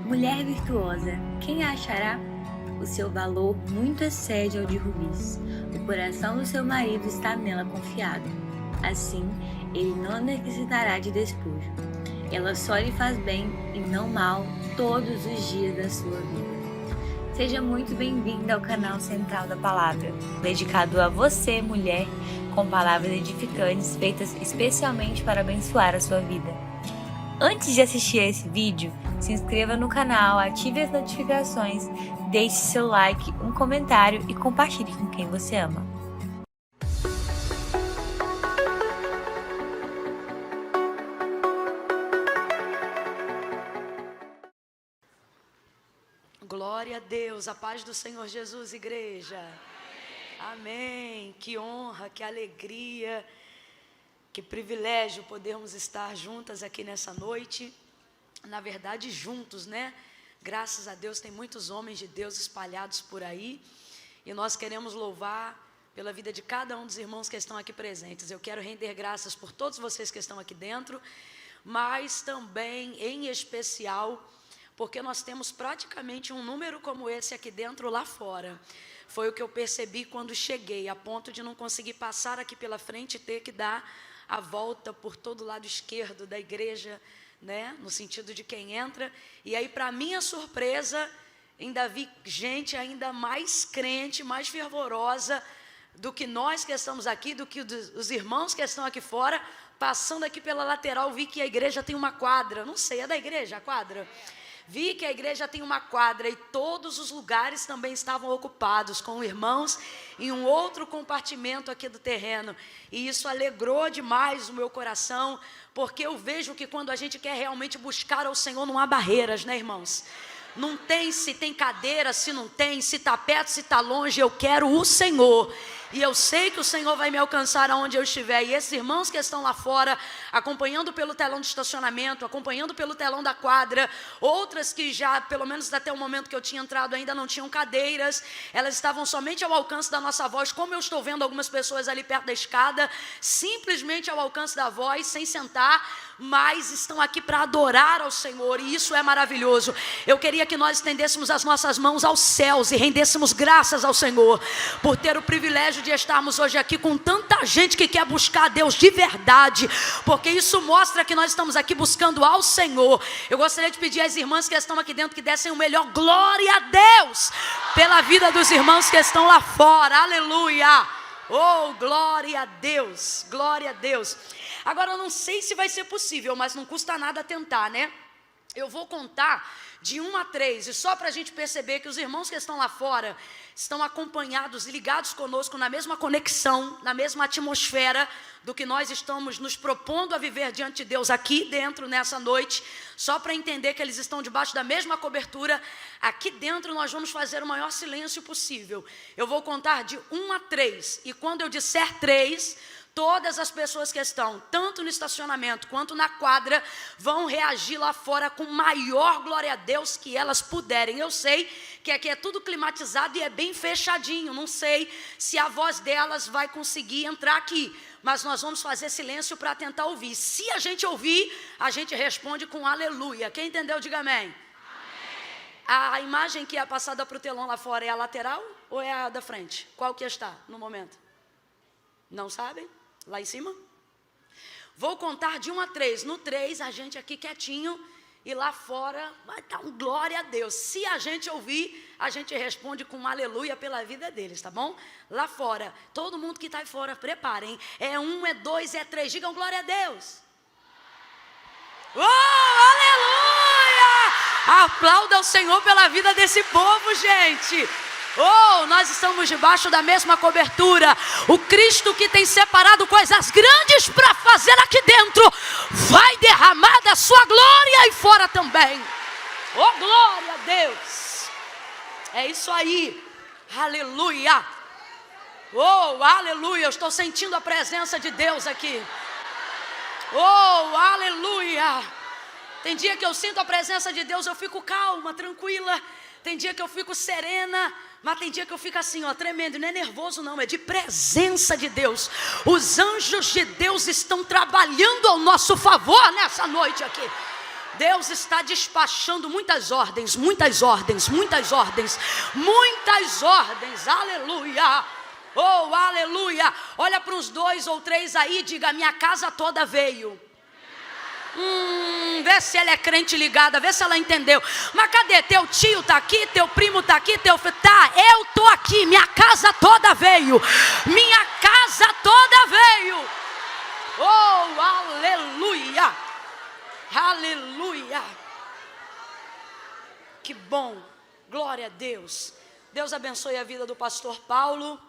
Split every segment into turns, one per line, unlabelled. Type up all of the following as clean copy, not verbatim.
Mulher virtuosa, quem a achará? O seu valor muito excede ao de rubis. O coração do seu marido está nela confiado. Assim, ele não necessitará de despojo. Ela só lhe faz bem e não mal todos os dias da sua vida. Seja muito bem-vinda ao canal Central da Palavra, dedicado a você, mulher, com palavras edificantes feitas especialmente para abençoar a sua vida. Antes de assistir a esse vídeo, se inscreva no canal, ative as notificações, deixe seu like, um comentário e compartilhe com quem você ama.
Glória a Deus, a paz do Senhor Jesus, igreja. Amém. Que honra, que alegria, que privilégio podermos estar juntas aqui nessa noite. Na verdade, juntos, né? Graças a Deus, tem muitos homens de Deus espalhados por aí. E nós queremos louvar pela vida de cada um dos irmãos que estão aqui presentes. Eu quero render graças por todos vocês que estão aqui dentro, mas também, em especial, porque nós temos praticamente um número como esse aqui dentro, lá fora. Foi o que eu percebi quando cheguei, a ponto de não conseguir passar aqui pela frente e ter que dar a volta por todo o lado esquerdo da igreja, né? No sentido de quem entra. E aí, para minha surpresa, ainda vi gente ainda mais crente, mais fervorosa do que nós que estamos aqui, do que os irmãos que estão aqui fora. Passando aqui pela lateral, vi que a igreja tem uma quadra. Não sei, é da igreja a quadra? Vi que a igreja tem uma quadra e todos os lugares também estavam ocupados com irmãos em um outro compartimento aqui do terreno. E isso alegrou demais o meu coração, porque eu vejo que quando a gente quer realmente buscar ao Senhor, não há barreiras, né, irmãos? Não tem se tem cadeira, se não tem, se está perto, se está longe, eu quero o Senhor. E eu sei que o Senhor vai me alcançar aonde eu estiver. E esses irmãos que estão lá fora, acompanhando pelo telão de estacionamento, acompanhando pelo telão da quadra, outras que já, pelo menos até o momento que eu tinha entrado, ainda não tinham cadeiras, elas estavam somente ao alcance da nossa voz, como eu estou vendo algumas pessoas ali perto da escada, simplesmente ao alcance da voz, sem sentar, mas estão aqui para adorar ao Senhor, e isso é maravilhoso. Eu queria que nós estendêssemos as nossas mãos aos céus e rendêssemos graças ao Senhor, por ter o privilégio de estarmos hoje aqui com tanta gente que quer buscar a Deus de verdade, porque isso mostra que nós estamos aqui buscando ao Senhor. Eu gostaria de pedir às irmãs que estão aqui dentro que dessem o melhor glória a Deus pela vida dos irmãos que estão lá fora. Aleluia! Oh, glória a Deus, glória a Deus. Agora eu não sei se vai ser possível, mas não custa nada tentar, né? Eu vou contar de 1 a 3, e só para a gente perceber que os irmãos que estão lá fora estão acompanhados e ligados conosco na mesma conexão, na mesma atmosfera do que nós estamos nos propondo a viver diante de Deus aqui dentro nessa noite, só para entender que eles estão debaixo da mesma cobertura. Aqui dentro nós vamos fazer o maior silêncio possível. Eu vou contar de 1 a 3, e quando eu disser 3, todas as pessoas que estão, tanto no estacionamento quanto na quadra, vão reagir lá fora com maior glória a Deus que elas puderem. Eu sei que aqui é tudo climatizado e é bem fechadinho. Não sei se a voz delas vai conseguir entrar aqui, mas nós vamos fazer silêncio para tentar ouvir. Se a gente ouvir, a gente responde com aleluia. Quem entendeu, diga amém. Amém. A imagem que é passada para o telão lá fora é a lateral ou é a da frente? Qual que está no momento? Não sabem? Lá em cima? Vou contar de 1 a 3. No 3, a gente aqui quietinho, e lá fora vai dar um glória a Deus. Se a gente ouvir, a gente responde com aleluia pela vida deles, tá bom? Lá fora, todo mundo que está aí fora, preparem. É 1, é 2, é 3. Digam glória a Deus. Oh, aleluia! Aplauda o Senhor pela vida desse povo, gente. Oh, nós estamos debaixo da mesma cobertura. O Cristo que tem separado coisas grandes para fazer aqui dentro vai derramar da sua glória aí fora também. Oh, glória a Deus. É isso aí. Aleluia. Oh, aleluia. Eu estou sentindo a presença de Deus aqui. Oh, aleluia. Tem dia que eu sinto a presença de Deus, eu fico calma, tranquila. Tem dia que eu fico serena, mas tem dia que eu fico assim, ó, tremendo. Não é nervoso não, é de presença de Deus. Os anjos de Deus estão trabalhando ao nosso favor nessa noite aqui. Deus está despachando muitas ordens, muitas ordens, muitas ordens, muitas ordens, aleluia, oh aleluia. Olha para uns 2 ou 3 aí, diga: minha casa toda veio. Vê se ela é crente ligada, vê se ela entendeu. Mas cadê? Teu tio está aqui, teu primo está aqui, teu filho tá, eu estou aqui, minha casa toda veio, minha casa toda veio, oh aleluia, aleluia, que bom, glória a Deus. Deus abençoe a vida do pastor Paulo,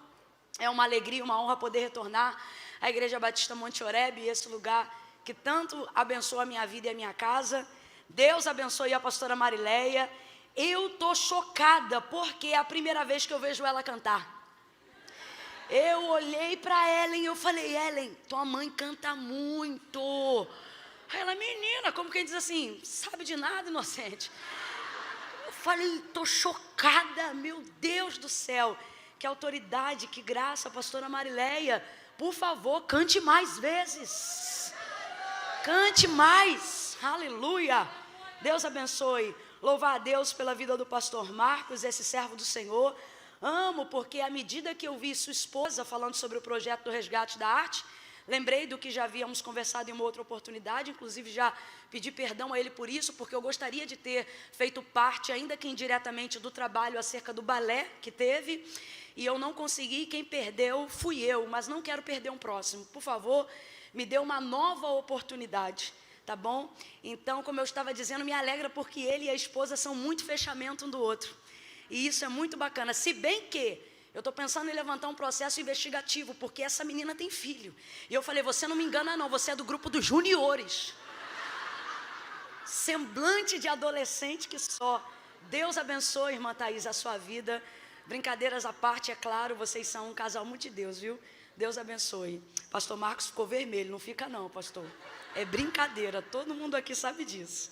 é uma alegria, uma honra poder retornar à Igreja Batista Monte Oreb, esse lugar que tanto abençoa a minha vida e a minha casa. Deus abençoe a pastora Marileia. Eu estou chocada, porque é a primeira vez que eu vejo ela cantar. Eu olhei para Ellen e eu falei: Ellen, tua mãe canta muito. Aí ela: menina, como quem diz assim, sabe de nada, inocente. Eu falei: estou chocada, meu Deus do céu. Que autoridade, que graça, pastora Marileia. Por favor, cante mais vezes. Cante mais, aleluia. Deus abençoe. Louvar a Deus pela vida do pastor Marcos, esse servo do Senhor. Amo, porque à medida que eu vi sua esposa falando sobre o projeto do resgate da arte, lembrei do que já havíamos conversado em uma outra oportunidade. Inclusive já pedi perdão a ele por isso, porque eu gostaria de ter feito parte, ainda que indiretamente, do trabalho acerca do balé que teve, e eu não consegui. Quem perdeu fui eu, mas não quero perder um próximo. Por favor, me dê uma nova oportunidade, tá bom? Então, como eu estava dizendo, me alegra porque ele e a esposa são muito fechamento um do outro. E isso é muito bacana. Se bem que eu estou pensando em levantar um processo investigativo, porque essa menina tem filho. E eu falei: você não me engana não, você é do grupo dos juniores. Semblante de adolescente que só. Deus abençoe, irmã Thaís, a sua vida. Brincadeiras à parte, é claro, vocês são um casal muito de Deus, viu? Deus abençoe. Pastor Marcos ficou vermelho, não fica não, pastor. É brincadeira, todo mundo aqui sabe disso.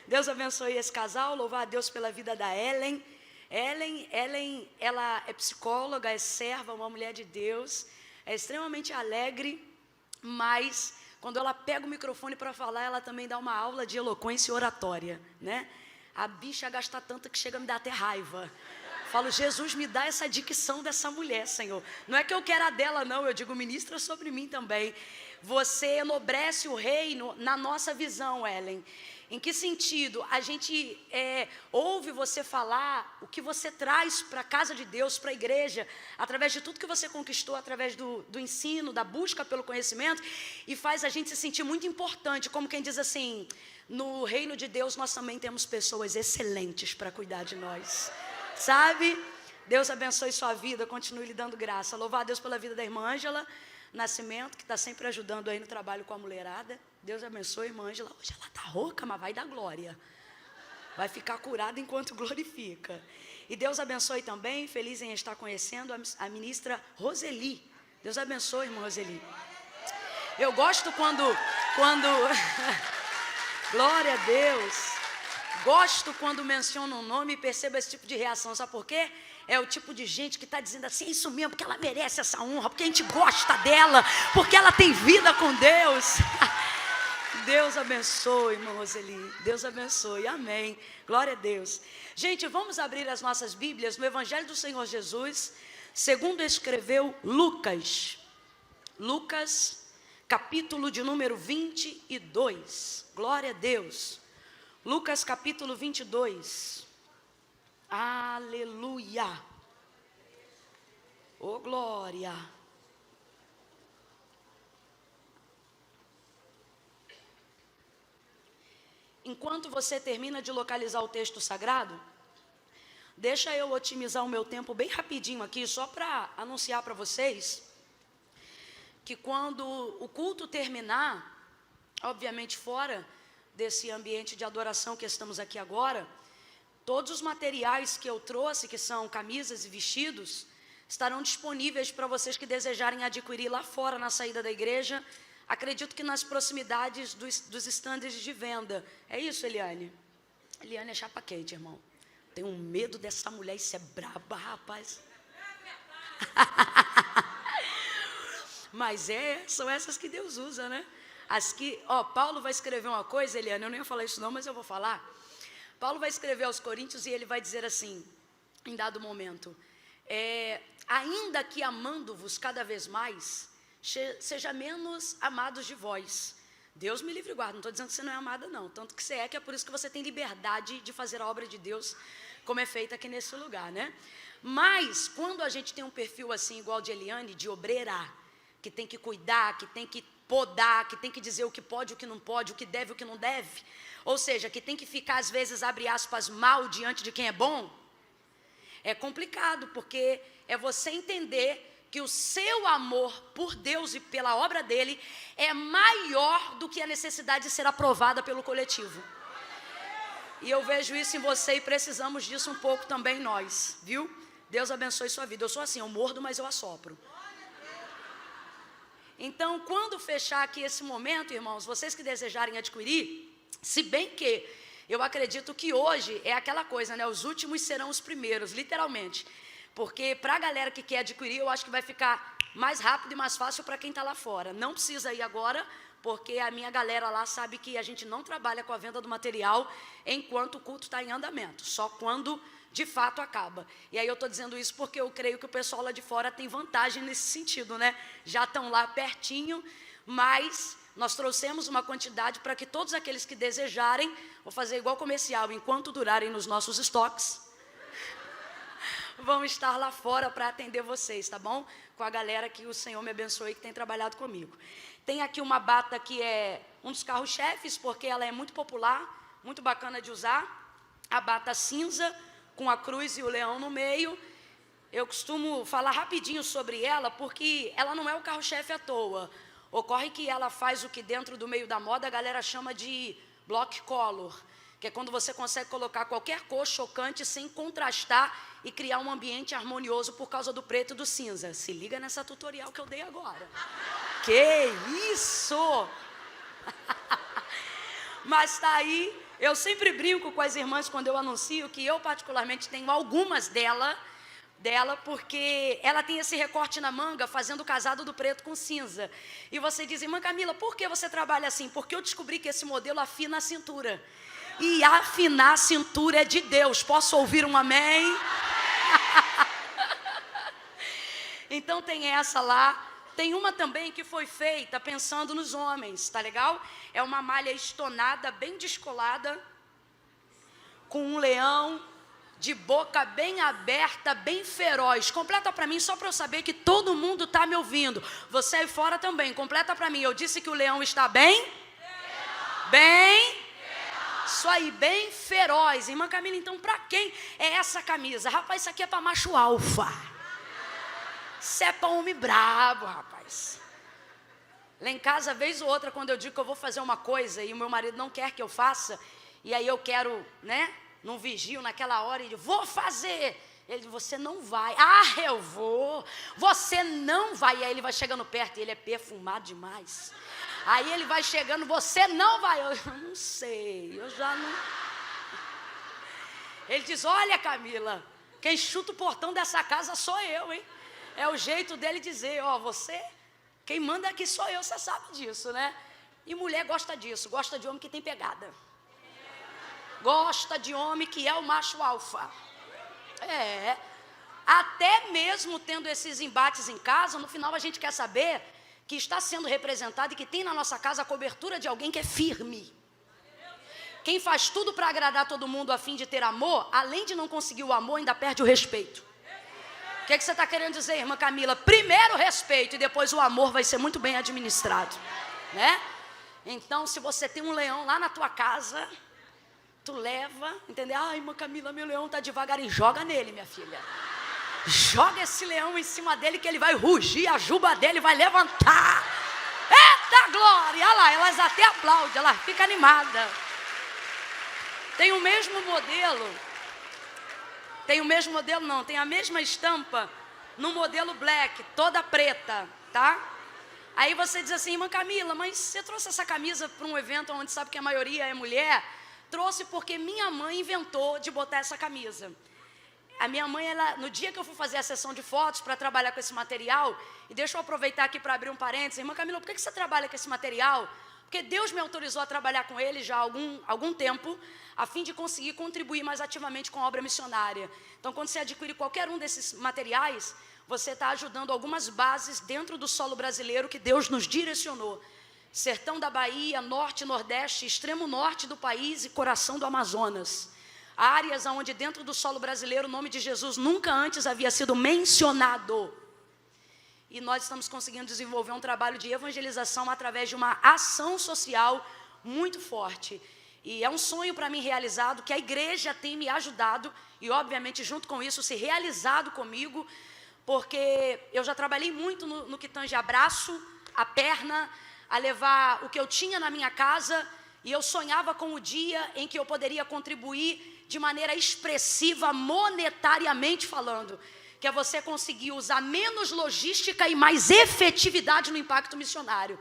Deus abençoe esse casal, louvar a Deus pela vida da Ellen. Ellen, ela é psicóloga, é serva, uma mulher de Deus, é extremamente alegre, mas quando ela pega o microfone para falar, ela também dá uma aula de eloquência e oratória, né? A bicha gasta tanto que chega a me dar até raiva. Falo: Jesus, me dá essa dicção dessa mulher, Senhor. Não é que eu quero a dela, não. Eu digo: ministra sobre mim também. Você enobrece o reino na nossa visão, Ellen. Em que sentido? A gente ouve você falar o que você traz para a casa de Deus, para a igreja, através de tudo que você conquistou, através do ensino, da busca pelo conhecimento, e faz a gente se sentir muito importante, como quem diz assim: no reino de Deus nós também temos pessoas excelentes para cuidar de nós. Sabe? Deus abençoe sua vida, continue lhe dando graça. Louvar a Deus pela vida da irmã Ângela Nascimento, que está sempre ajudando aí no trabalho com a mulherada. Deus abençoe, irmã Ângela. Hoje ela está rouca, mas vai dar glória. Vai ficar curada enquanto glorifica. E Deus abençoe também, feliz em estar conhecendo a ministra Roseli. Deus abençoe, irmã Roseli. Eu gosto quando glória a Deus. Gosto quando menciono um nome e percebo esse tipo de reação. Sabe por quê? É o tipo de gente que está dizendo assim: é isso mesmo, porque ela merece essa honra, porque a gente gosta dela, porque ela tem vida com Deus. Deus abençoe, irmã Roseli. Deus abençoe, amém. Glória a Deus. Gente, vamos abrir as nossas Bíblias no Evangelho do Senhor Jesus, segundo escreveu Lucas. Lucas, capítulo de número 22. Glória a Deus. Lucas capítulo 22, aleluia, oh glória. Enquanto você termina de localizar o texto sagrado, deixa eu otimizar o meu tempo bem rapidinho aqui, só para anunciar para vocês, que quando o culto terminar, obviamente fora desse ambiente de adoração que estamos aqui agora, todos os materiais que eu trouxe, que são camisas e vestidos, estarão disponíveis para vocês que desejarem adquirir lá fora na saída da igreja. Acredito que nas proximidades dos estandes de venda. É isso, Eliane? Eliane é chapa quente, irmão. Tenho um medo dessa mulher, isso é braba, rapaz. Mas são essas que Deus usa, né? Paulo vai escrever uma coisa, Eliana, eu não ia falar isso não, mas eu vou falar. Paulo vai escrever aos Coríntios e ele vai dizer assim, em dado momento, ainda que amando-vos cada vez mais, seja menos amados de vós. Deus me livre e guarda, não estou dizendo que você não é amada não, tanto que você que é por isso que você tem liberdade de fazer a obra de Deus, como é feita aqui nesse lugar, né? Mas, quando a gente tem um perfil assim, igual de Eliane, de obreira, que tem que cuidar, que tem que podar, que tem que dizer o que pode, o que não pode, o que deve, o que não deve, ou seja, que tem que ficar às vezes, abre aspas, mal diante de quem é bom, é complicado, porque é você entender que o seu amor por Deus e pela obra dele é maior do que a necessidade de ser aprovada pelo coletivo. E eu vejo isso em você e precisamos disso um pouco também nós, viu? Deus abençoe sua vida. Eu sou assim, eu mordo, mas eu assopro. Então, quando fechar aqui esse momento, irmãos, vocês que desejarem adquirir, se bem que eu acredito que hoje é aquela coisa, né? Os últimos serão os primeiros, literalmente. Porque para a galera que quer adquirir, eu acho que vai ficar mais rápido e mais fácil para quem está lá fora. Não precisa ir agora, porque a minha galera lá sabe que a gente não trabalha com a venda do material enquanto o culto está em andamento, só quando de fato acaba. E aí eu estou dizendo isso porque eu creio que o pessoal lá de fora tem vantagem nesse sentido, né? Já estão lá pertinho, mas nós trouxemos uma quantidade para que todos aqueles que desejarem, vou fazer igual comercial, enquanto durarem nos nossos estoques, vão estar lá fora para atender vocês, tá bom? Com a galera que o Senhor me abençoe, que tem trabalhado comigo. Tem aqui uma bata que é um dos carros-chefes, porque ela é muito popular, muito bacana de usar. A bata cinza, com a cruz e o leão no meio. Eu costumo falar rapidinho sobre ela, porque ela não é o carro-chefe à toa. Ocorre que ela faz o que dentro do meio da moda a galera chama de block color, que é quando você consegue colocar qualquer cor chocante sem contrastar e criar um ambiente harmonioso por causa do preto e do cinza. Se liga nessa tutorial que eu dei agora. Que isso! Mas tá aí, eu sempre brinco com as irmãs quando eu anuncio que eu particularmente tenho algumas dela, porque ela tem esse recorte na manga, fazendo o casado do preto com cinza. E você diz, irmã Camila, por que você trabalha assim? Porque eu descobri que esse modelo afina a cintura. E afinar a cintura é de Deus. Posso ouvir um amém? Então tem essa lá. Tem uma também que foi feita pensando nos homens, tá legal? É uma malha estonada, bem descolada, com um leão de boca bem aberta, bem feroz. Completa para mim, só para eu saber que todo mundo está me ouvindo. Você aí fora também, completa para mim. Eu disse que o leão está bem? Bem? Isso aí, bem feroz. Irmã Camila, então para quem é essa camisa? Rapaz, isso aqui é para macho alfa. Isso é para homem brabo, rapaz. Lá em casa, vez ou outra, quando eu digo que eu vou fazer uma coisa e o meu marido não quer que eu faça, e aí eu quero, né, num vigio naquela hora, e eu vou fazer. Ele diz, você não vai. Ah, eu vou. Você não vai. E aí ele vai chegando perto, e ele é perfumado demais. Aí ele vai chegando, você não vai. Eu não sei, eu já não... Ele diz, olha Camila, quem chuta o portão dessa casa sou eu, hein? É o jeito dele dizer, ó, você, quem manda aqui sou eu, você sabe disso, né? E mulher gosta disso, gosta de homem que tem pegada. Gosta de homem que é o macho alfa. É, até mesmo tendo esses embates em casa, no final a gente quer saber que está sendo representado e que tem na nossa casa a cobertura de alguém que é firme. Quem faz tudo para agradar todo mundo a fim de ter amor, além de não conseguir o amor, ainda perde o respeito. O que você está querendo dizer, irmã Camila? Primeiro o respeito e depois o amor vai ser muito bem administrado, né? Então, se você tem um leão lá na tua casa, tu leva, entendeu? Ah, irmã Camila, meu leão está devagarinho. Joga nele, minha filha. Joga esse leão em cima dele que ele vai rugir, a juba dele vai levantar. Eita glória! Olha lá, elas até aplaudem, elas ficam animadas. Tem o mesmo modelo... Tem o mesmo modelo não, tem a mesma estampa no modelo black, toda preta, tá? Aí você diz assim, irmã Camila, mas você trouxe essa camisa para um evento onde sabe que a maioria é mulher? Trouxe porque minha mãe inventou de botar essa camisa. A minha mãe, ela, no dia que eu fui fazer a sessão de fotos para trabalhar com esse material, e deixa eu aproveitar aqui para abrir um parênteses, irmã Camila, por que você trabalha com esse material? Porque Deus me autorizou a trabalhar com ele já há algum tempo, a fim de conseguir contribuir mais ativamente com a obra missionária. Então, quando você adquire qualquer um desses materiais, você está ajudando algumas bases dentro do solo brasileiro que Deus nos direcionou. Sertão da Bahia, norte, nordeste, extremo norte do país e coração do Amazonas. Áreas onde dentro do solo brasileiro o nome de Jesus nunca antes havia sido mencionado. E nós estamos conseguindo desenvolver um trabalho de evangelização através de uma ação social muito forte. E é um sonho para mim realizado, que a igreja tem me ajudado e obviamente junto com isso se realizado comigo, porque eu já trabalhei muito no que tange a braço, a perna, a levar o que eu tinha na minha casa, e eu sonhava com o dia em que eu poderia contribuir de maneira expressiva, monetariamente falando, que é você conseguir usar menos logística e mais efetividade no impacto missionário.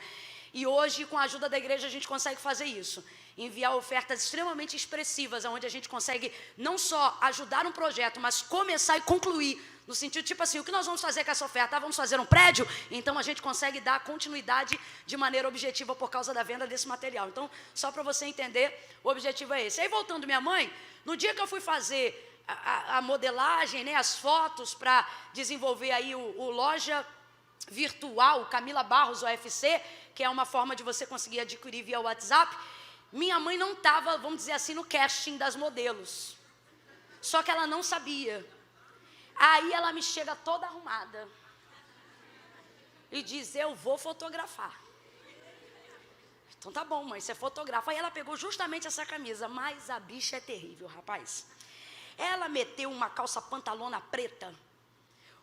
E hoje, com a ajuda da igreja, a gente consegue fazer isso. Enviar ofertas extremamente expressivas, onde a gente consegue não só ajudar um projeto, mas começar e concluir. No sentido, tipo assim, o que nós vamos fazer com essa oferta? Vamos fazer um prédio? Então, a gente consegue dar continuidade de maneira objetiva por causa da venda desse material. Então, só para você entender, o objetivo é esse. Aí, voltando minha mãe, no dia que eu fui fazer a modelagem, né, as fotos para desenvolver aí o loja virtual, Camila Barros OFC, que é uma forma de você conseguir adquirir via WhatsApp, minha mãe não estava, vamos dizer assim, no casting das modelos. Só que ela não sabia. Aí ela me chega toda arrumada e diz, eu vou fotografar. Então tá bom, mãe, você fotografa. Aí ela pegou justamente essa camisa, mas a bicha é terrível, rapaz. Ela meteu uma calça pantalona preta,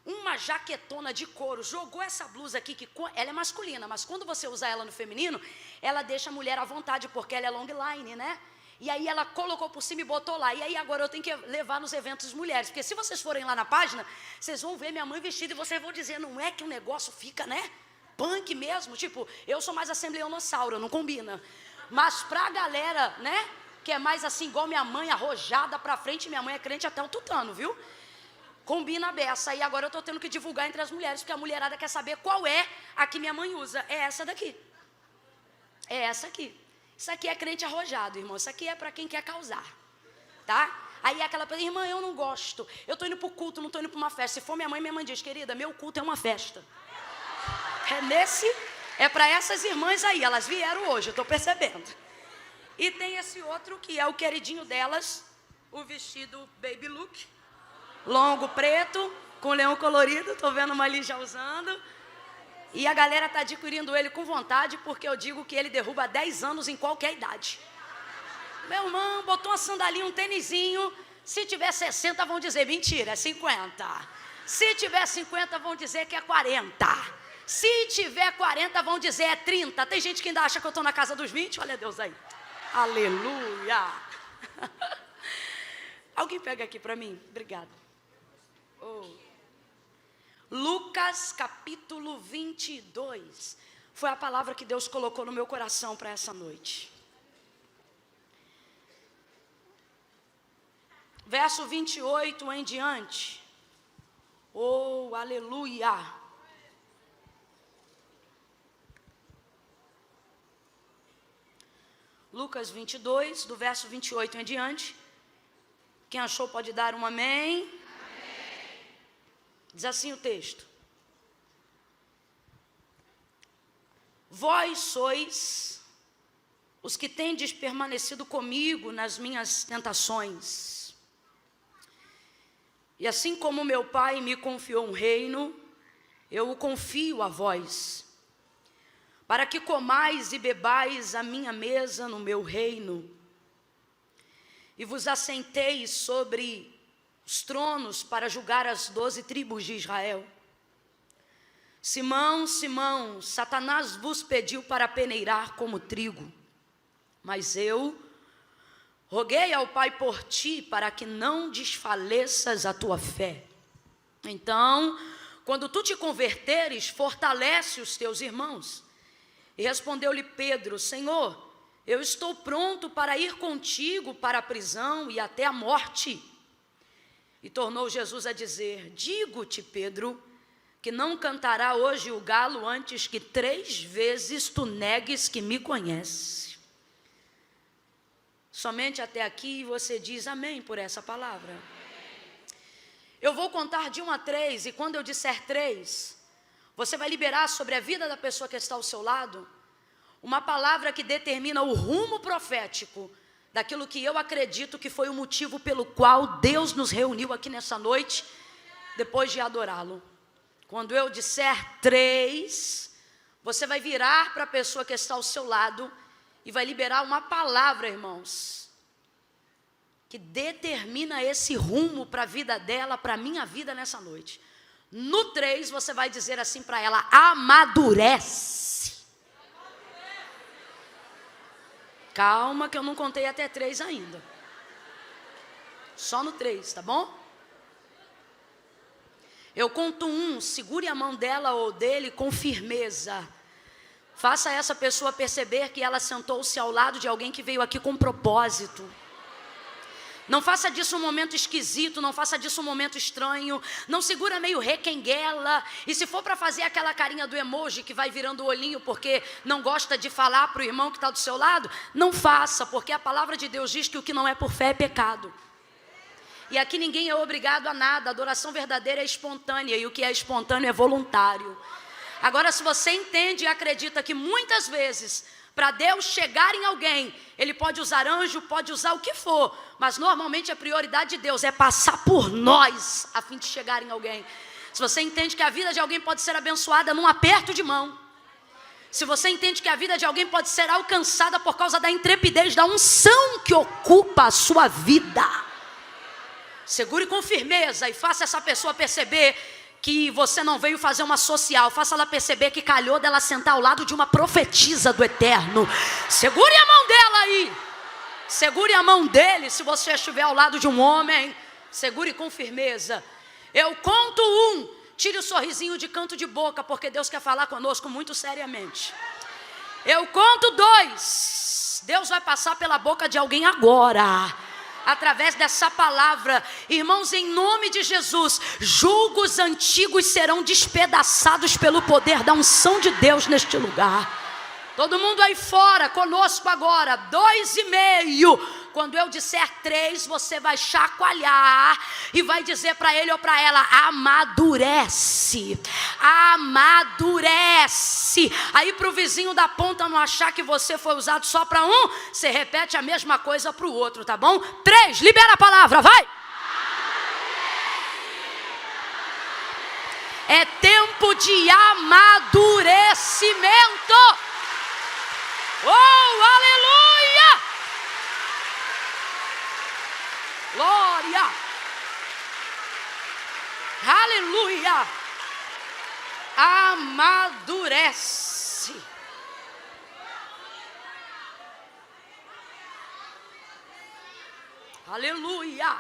uma jaquetona de couro, jogou essa blusa aqui, que ela é masculina, mas quando você usa ela no feminino, ela deixa a mulher à vontade, porque ela é long line, né? E aí ela colocou por cima e botou lá. E aí agora eu tenho que levar nos eventos mulheres, porque se vocês forem lá na página, vocês vão ver minha mãe vestida e vocês vão dizer, não é que o negócio fica, né? Punk mesmo, tipo, eu sou mais assembleonossauro, não combina. Mas pra galera, né, que é mais assim, igual minha mãe, arrojada pra frente, minha mãe é crente até o tutano, viu? Combina a beça. E agora eu tô tendo que divulgar entre as mulheres, porque a mulherada quer saber qual é a que minha mãe usa. É essa daqui. É essa aqui. Isso aqui é crente arrojado, irmão. Isso aqui é para quem quer causar, tá? Aí é aquela pessoa, irmã, eu não gosto. Eu estou indo para o culto, não estou indo para uma festa. Se for minha mãe diz, querida, meu culto é uma festa. É para essas irmãs aí, elas vieram hoje, eu estou percebendo. E tem esse outro que é o queridinho delas, o vestido baby look, longo, preto, com leão colorido, estou vendo uma ali já usando. E a galera está adquirindo ele com vontade, porque eu digo que ele derruba 10 anos em qualquer idade. Meu irmão botou uma sandalinha, um tênisinho. Se tiver 60, vão dizer mentira, é 50. Se tiver 50, vão dizer que é 40. Se tiver 40, vão dizer é 30. Tem gente que ainda acha que eu estou na casa dos 20. Olha Deus aí. Aleluia. Alguém pega aqui para mim? Obrigada. Lucas capítulo 22. Foi a palavra que Deus colocou no meu coração para essa noite. Verso 28 em diante. Oh, aleluia. Lucas 22, do verso 28 em diante. Quem achou pode dar um amém. Diz assim o texto: vós sois os que tendes permanecido comigo nas minhas tentações. E assim como meu Pai me confiou um reino, eu o confio a vós, para que comais e bebais a minha mesa no meu reino, e vos assenteis sobre os tronos para julgar as 12 tribos de Israel. Simão, Simão, Satanás vos pediu para peneirar como trigo, mas eu roguei ao Pai por ti, para que não desfaleças a tua fé. Então, quando tu te converteres, fortalece os teus irmãos. E respondeu-lhe Pedro: Senhor, eu estou pronto para ir contigo para a prisão e até a morte. E tornou Jesus a dizer: digo-te, Pedro, que não cantará hoje o galo antes que 3 vezes tu negues que me conhece. Somente até aqui você diz amém por essa palavra. Eu vou contar de 1 a 3, e quando eu disser 3, você vai liberar sobre a vida da pessoa que está ao seu lado uma palavra que determina o rumo profético daquilo que eu acredito que foi o motivo pelo qual Deus nos reuniu aqui nessa noite, depois de adorá-lo. Quando eu disser 3, você vai virar para a pessoa que está ao seu lado e vai liberar uma palavra, irmãos, que determina esse rumo para a vida dela, para a minha vida nessa noite. No 3, você vai dizer assim para ela: amadurece. Calma que eu não contei até 3 ainda. Só no 3, tá bom? Eu conto 1, segure a mão dela ou dele com firmeza. Faça essa pessoa perceber que ela sentou-se ao lado de alguém que veio aqui com propósito. Não faça disso um momento esquisito, não faça disso um momento estranho, não segura meio requenguela, e se for para fazer aquela carinha do emoji que vai virando o olhinho porque não gosta de falar para o irmão que está do seu lado, não faça, porque a palavra de Deus diz que o que não é por fé é pecado. E aqui ninguém é obrigado a nada, a adoração verdadeira é espontânea, e o que é espontâneo é voluntário. Agora, se você entende e acredita que muitas vezes, para Deus chegar em alguém, Ele pode usar anjo, pode usar o que for, mas normalmente a prioridade de Deus é passar por nós, a fim de chegar em alguém. Se você entende que a vida de alguém pode ser abençoada num aperto de mão, se você entende que a vida de alguém pode ser alcançada por causa da intrepidez, da unção que ocupa a sua vida, segure com firmeza e faça essa pessoa perceber que você não veio fazer uma social. Faça ela perceber que calhou dela sentar ao lado de uma profetisa do eterno. Segure a mão dela aí. Segure a mão dele se você estiver ao lado de um homem. Segure com firmeza. Eu conto 1. Tire o sorrisinho de canto de boca, porque Deus quer falar conosco muito seriamente. Eu conto 2. Deus vai passar pela boca de alguém agora, através dessa palavra. Irmãos, em nome de Jesus, julgos antigos serão despedaçados pelo poder da unção de Deus neste lugar. Todo mundo aí fora, conosco agora, 2,5. Quando eu disser 3, você vai chacoalhar e vai dizer para ele ou para ela: amadurece, amadurece. Aí para o vizinho da ponta não achar que você foi usado só para um, você repete a mesma coisa para o outro, tá bom? 3, libera a palavra, vai! É tempo de amadurecimento. Oh, aleluia! Glória! Aleluia! Amadurece. Aleluia!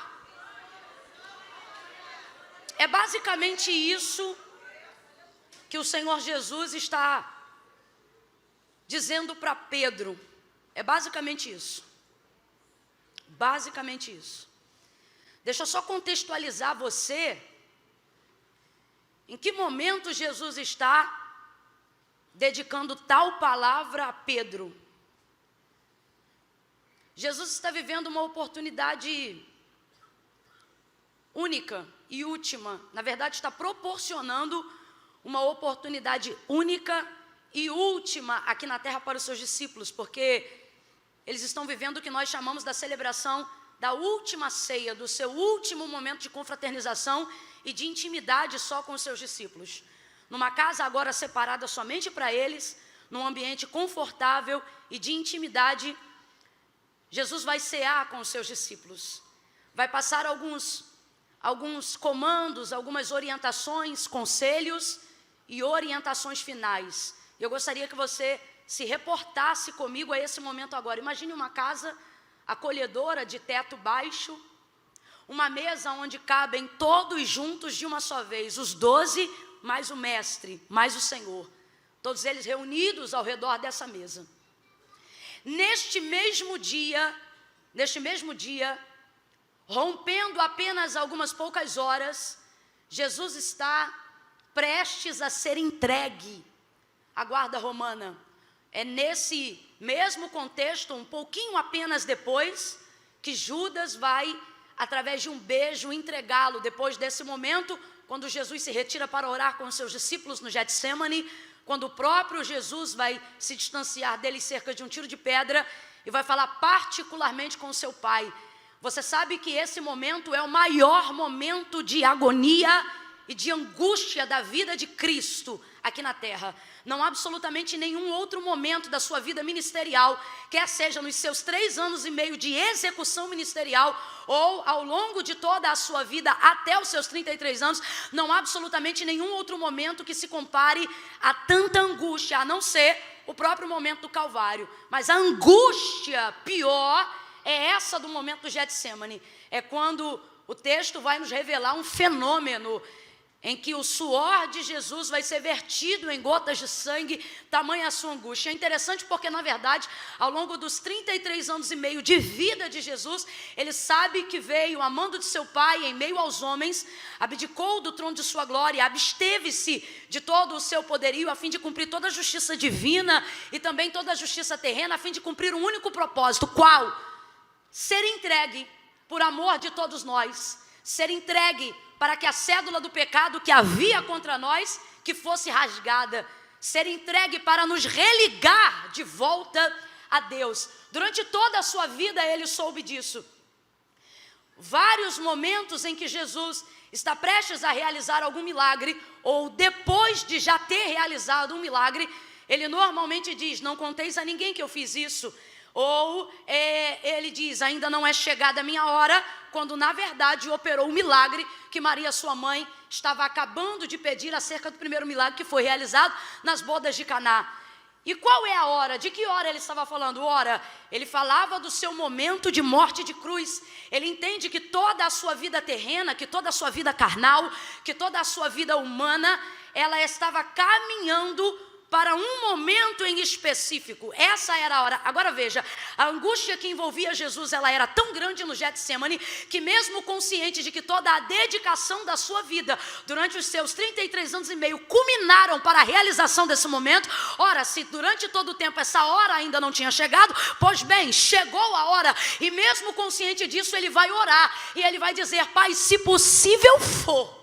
É basicamente isso que o Senhor Jesus está dizendo para Pedro. É basicamente isso. Basicamente isso. Deixa eu só contextualizar você. Em que momento Jesus está dedicando tal palavra a Pedro? Jesus está vivendo uma oportunidade única e última. Na verdade, está proporcionando uma oportunidade única e última aqui na terra para os seus discípulos, porque eles estão vivendo o que nós chamamos da celebração da última ceia, do seu último momento de confraternização e de intimidade só com os seus discípulos. Numa casa agora separada somente para eles, num ambiente confortável e de intimidade, Jesus vai cear com os seus discípulos. Vai passar alguns comandos, algumas orientações, conselhos e orientações finais. Eu gostaria que você se reportasse comigo a esse momento agora. Imagine uma casa acolhedora de teto baixo, uma mesa onde cabem todos juntos de uma só vez, os 12 mais o mestre, mais o Senhor, todos eles reunidos ao redor dessa mesa. Neste mesmo dia, rompendo apenas algumas poucas horas, Jesus está prestes a ser entregue à guarda romana. É nesse mesmo contexto, um pouquinho apenas depois, que Judas vai, através de um beijo, entregá-lo. Depois desse momento, quando Jesus se retira para orar com os seus discípulos no Getsemane, quando o próprio Jesus vai se distanciar dele cerca de um tiro de pedra e vai falar particularmente com o seu pai. Você sabe que esse momento é o maior momento de agonia e de angústia da vida de Cristo aqui na terra. Não há absolutamente nenhum outro momento da sua vida ministerial, quer seja nos seus 3 anos e meio de execução ministerial, ou ao longo de toda a sua vida até os seus 33 anos, não há absolutamente nenhum outro momento que se compare a tanta angústia, a não ser o próprio momento do Calvário. Mas a angústia pior é essa do momento do Getsemane. É quando o texto vai nos revelar um fenômeno em que o suor de Jesus vai ser vertido em gotas de sangue, tamanha a sua angústia. É interessante porque, na verdade, ao longo dos 33 anos e meio de vida de Jesus, ele sabe que veio amando de seu Pai em meio aos homens, abdicou do trono de sua glória, absteve-se de todo o seu poderio a fim de cumprir toda a justiça divina e também toda a justiça terrena, a fim de cumprir um único propósito. Qual? Ser entregue por amor de todos nós, ser entregue para que a cédula do pecado que havia contra nós, que fosse rasgada, ser entregue para nos religar de volta a Deus. Durante toda a sua vida ele soube disso. Vários momentos em que Jesus está prestes a realizar algum milagre, ou depois de já ter realizado um milagre, ele normalmente diz: não conteis a ninguém que eu fiz isso. Ou ele diz: ainda não é chegada a minha hora, quando na verdade operou o milagre que Maria, sua mãe, estava acabando de pedir acerca do primeiro milagre que foi realizado nas bodas de Caná. E qual é a hora? De que hora ele estava falando? Ora, ele falava do seu momento de morte de cruz. Ele entende que toda a sua vida terrena, que toda a sua vida carnal, que toda a sua vida humana, ela estava caminhando para um momento em específico. Essa era a hora. Agora veja, a angústia que envolvia Jesus, ela era tão grande no Getsemane, que mesmo consciente de que toda a dedicação da sua vida, durante os seus 33 anos e meio, culminaram para a realização desse momento. Ora, se durante todo o tempo essa hora ainda não tinha chegado, pois bem, chegou a hora, e mesmo consciente disso, ele vai orar, e ele vai dizer: Pai, se possível for.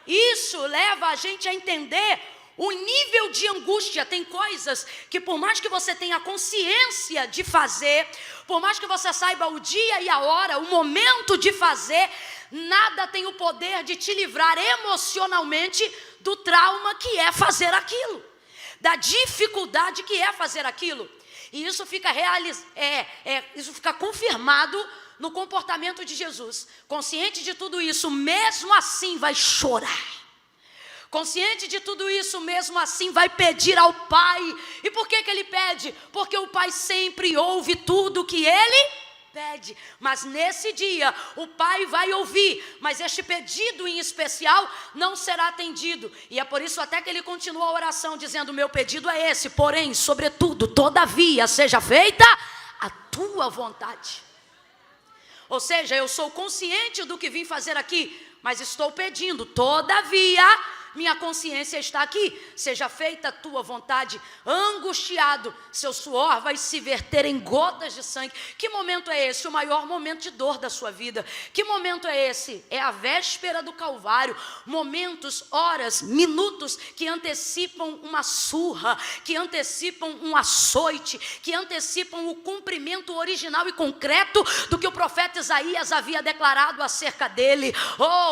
Isso leva a gente a entender o nível de angústia. Tem coisas que, por mais que você tenha consciência de fazer, por mais que você saiba o dia e a hora, o momento de fazer, nada tem o poder de te livrar emocionalmente do trauma que é fazer aquilo, da dificuldade que é fazer aquilo. E isso fica isso fica confirmado no comportamento de Jesus. Consciente de tudo isso, mesmo assim vai chorar. Consciente de tudo isso, mesmo assim vai pedir ao Pai. E por que ele pede? Porque o Pai sempre ouve tudo o que ele pede. Mas nesse dia, o Pai vai ouvir, mas este pedido em especial não será atendido. E é por isso até que ele continua a oração dizendo: meu pedido é esse, porém, sobretudo, todavia, seja feita a tua vontade. Ou seja, eu sou consciente do que vim fazer aqui, mas estou pedindo, todavia, minha consciência está aqui, seja feita a tua vontade. Angustiado, seu suor vai se verter em gotas de sangue. Que momento é esse? O maior momento de dor da sua vida. Que momento é esse? É a véspera do Calvário. Momentos, horas, minutos que antecipam uma surra, que antecipam um açoite, que antecipam o cumprimento original e concreto do que o profeta Isaías havia declarado acerca dele.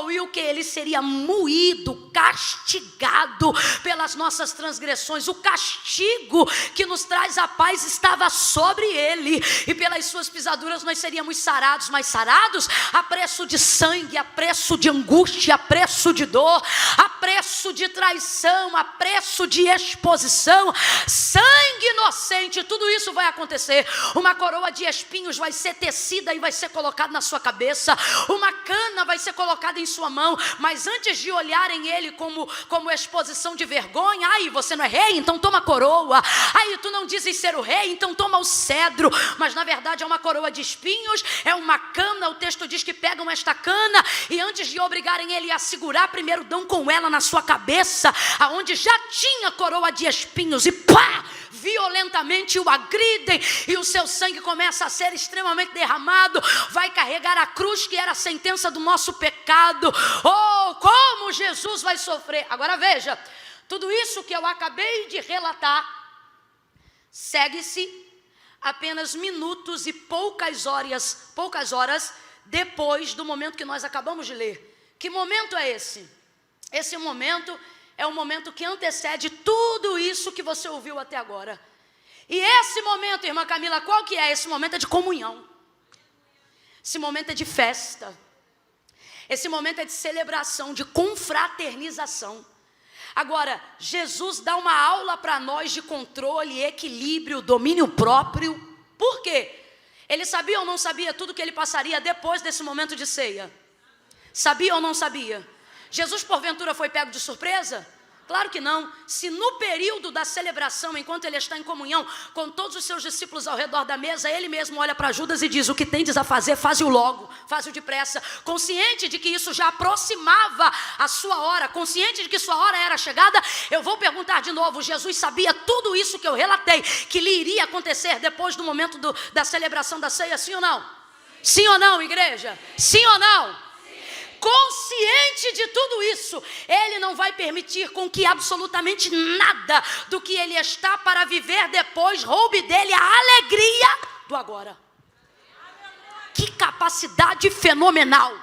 E o que? Ele seria moído, castigado pelas nossas transgressões. O castigo que nos traz a paz estava sobre ele, e pelas suas pisaduras nós seríamos sarados. Mas sarados a preço de sangue, a preço de angústia, a preço de dor, a preço de traição, a preço de exposição. Sangue inocente, tudo isso vai acontecer. Uma coroa de espinhos vai ser tecida e vai ser colocada na sua cabeça. Uma cana vai ser colocada em sua mão. Mas antes de olharem ele como como exposição de vergonha. Ai, você não é rei? Então toma a coroa. Ai, tu não dizes ser o rei? Então toma o cedro. Mas na verdade é uma coroa de espinhos, é uma cana. O texto diz que pegam esta cana e antes de obrigarem ele a segurar, primeiro dão com ela na sua cabeça, aonde já tinha coroa de espinhos, e pá! Violentamente o agridem e o seu sangue começa a ser extremamente derramado. Vai carregar a cruz que era a sentença do nosso pecado. Oh, como Jesus vai sofrer. Agora veja, tudo isso que eu acabei de relatar segue-se apenas minutos e poucas horas depois do momento que nós acabamos de ler. Que momento é esse? Esse momento é o momento que antecede tudo isso que você ouviu até agora. E esse momento, irmã Camila, qual que é? Esse momento é de comunhão. Esse momento é de festa. Esse momento é de celebração, de confraternização. Agora, Jesus dá uma aula para nós de controle, equilíbrio, domínio próprio. Por quê? Ele sabia ou não sabia tudo que ele passaria depois desse momento de ceia? Sabia ou não sabia? Jesus, porventura, foi pego de surpresa? Claro que não. Se no período da celebração, enquanto ele está em comunhão com todos os seus discípulos ao redor da mesa, ele mesmo olha para Judas e diz: o que tendes a fazer, faze-o logo, faze-o depressa. Consciente de que isso já aproximava a sua hora, consciente de que sua hora era chegada, eu vou perguntar de novo: Jesus sabia tudo isso que eu relatei, que lhe iria acontecer depois do momento da celebração da ceia, sim ou não? Sim ou não, igreja? Sim ou não? Consciente de tudo isso, ele não vai permitir com que absolutamente nada do que ele está para viver depois roube dele a alegria do agora. Que capacidade fenomenal!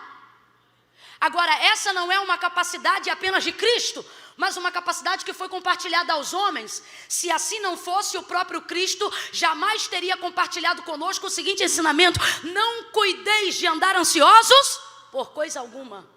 Agora, essa não é uma capacidade apenas de Cristo, mas uma capacidade que foi compartilhada aos homens. Se assim não fosse, o próprio Cristo jamais teria compartilhado conosco o seguinte ensinamento: não cuideis de andar ansiosos por coisa alguma.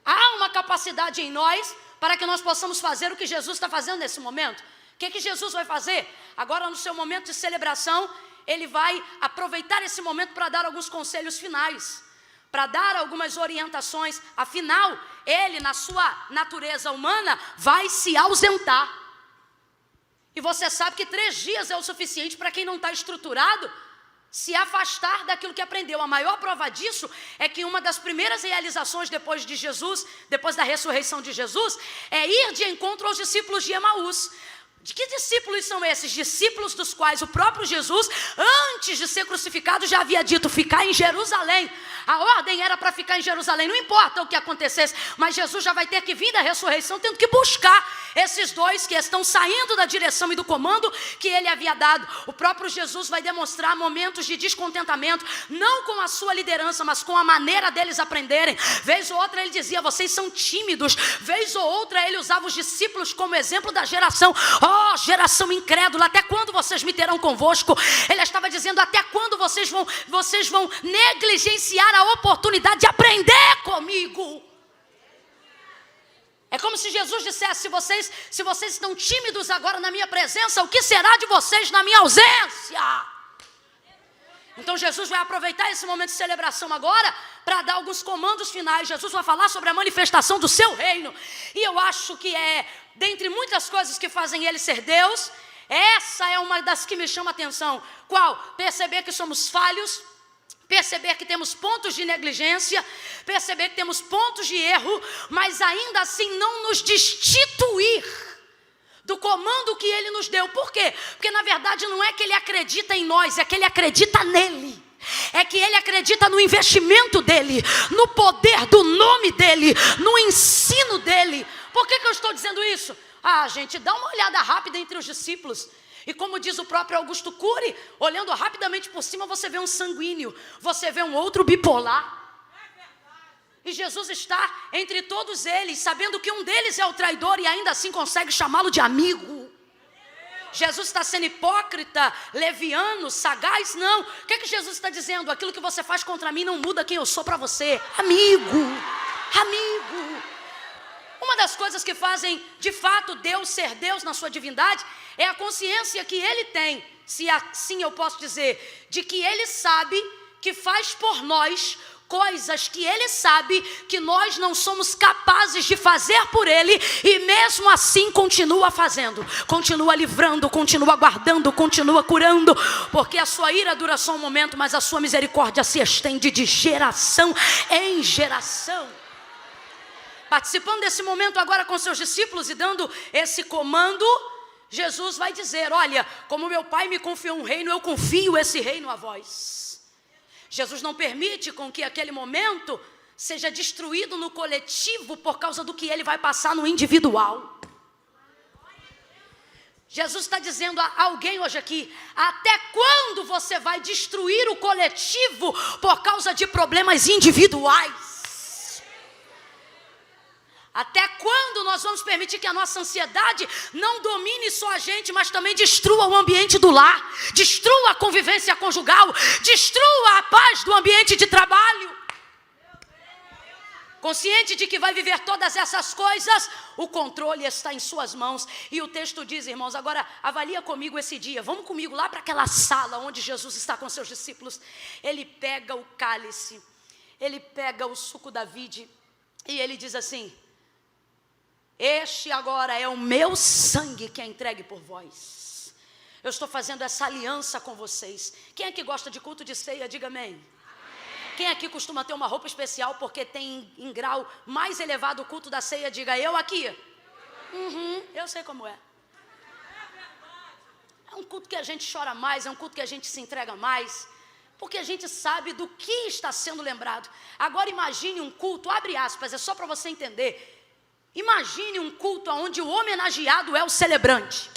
Há uma capacidade em nós para que nós possamos fazer o que Jesus está fazendo nesse momento. O que Jesus vai fazer? Agora, no seu momento de celebração, ele vai aproveitar esse momento para dar alguns conselhos finais, para dar algumas orientações. Afinal, ele, na sua natureza humana, vai se ausentar. E você sabe que 3 dias é o suficiente para quem não está estruturado se afastar daquilo que aprendeu. A maior prova disso é que uma das primeiras realizações depois de Jesus, depois da ressurreição de Jesus, é ir de encontro aos discípulos de Emaús. De que discípulos são esses? Discípulos dos quais o próprio Jesus, antes de ser crucificado, já havia dito: ficar em Jerusalém. A ordem era para ficar em Jerusalém, não importa o que acontecesse, mas Jesus já vai ter que vir da ressurreição, tendo que buscar esses 2 que estão saindo da direção e do comando que ele havia dado. O próprio Jesus vai demonstrar momentos de descontentamento, não com a sua liderança, mas com a maneira deles aprenderem. Vez ou outra ele dizia: vocês são tímidos. Vez ou outra ele usava os discípulos como exemplo da geração. Oh, geração incrédula, até quando vocês me terão convosco? Ele estava dizendo: até quando vocês vão negligenciar a oportunidade de aprender comigo? É como se Jesus dissesse: se vocês estão tímidos agora na minha presença, o que será de vocês na minha ausência? Então Jesus vai aproveitar esse momento de celebração agora para dar alguns comandos finais. Jesus vai falar sobre a manifestação do seu reino. E eu acho que dentre muitas coisas que fazem ele ser Deus, essa é uma das que me chama a atenção. Qual? Perceber que somos falhos, perceber que temos pontos de negligência, perceber que temos pontos de erro, mas ainda assim não nos destituir do comando que ele nos deu. Por quê? Porque na verdade não é que ele acredita em nós, é que ele acredita nele. É que ele acredita no investimento dele, no poder do nome dele, no ensino dele. Por que eu estou dizendo isso? Gente, dá uma olhada rápida entre os discípulos. E como diz o próprio Augusto Cury, olhando rapidamente por cima, você vê um sanguíneo, você vê um outro bipolar. E Jesus está entre todos eles, sabendo que um deles é o traidor e ainda assim consegue chamá-lo de amigo. Jesus está sendo hipócrita, leviano, sagaz? Não. O que Jesus está dizendo? Aquilo que você faz contra mim não muda quem eu sou para você. Amigo, amigo. Uma das coisas que fazem de fato Deus ser Deus na sua divindade é a consciência que ele tem, se assim eu posso dizer, de que ele sabe que faz por nós coisas que Ele sabe que nós não somos capazes de fazer por Ele, e mesmo assim continua fazendo, continua livrando, continua guardando, continua curando, porque a sua ira dura só um momento, mas a sua misericórdia se estende de geração em geração. Participando desse momento agora com seus discípulos e dando esse comando, Jesus vai dizer: olha, como meu Pai me confiou um reino, eu confio esse reino a vós. Jesus não permite com que aquele momento seja destruído no coletivo por causa do que ele vai passar no individual. Jesus está dizendo a alguém hoje aqui: até quando você vai destruir o coletivo por causa de problemas individuais? Até quando nós vamos permitir que a nossa ansiedade não domine só a gente, mas também destrua o ambiente do lar, destrua a convivência conjugal, destrua a paz do ambiente de trabalho? Consciente de que vai viver todas essas coisas, o controle está em suas mãos. E o texto diz, irmãos, agora avalia comigo esse dia. Vamos comigo lá para aquela sala onde Jesus está com seus discípulos. Ele pega o cálice, ele pega o suco da vide e ele diz assim: este agora é o meu sangue que é entregue por vós. Eu estou fazendo essa aliança com vocês. Quem é que gosta de culto de ceia? Diga amém. Quem aqui costuma ter uma roupa especial porque tem em grau mais elevado o culto da ceia? Diga eu aqui. Eu sei como é. É um culto que a gente chora mais, é um culto que a gente se entrega mais, porque a gente sabe do que está sendo lembrado. Agora imagine um culto, abre aspas, é só para você entender. Imagine um culto onde o homenageado é o celebrante.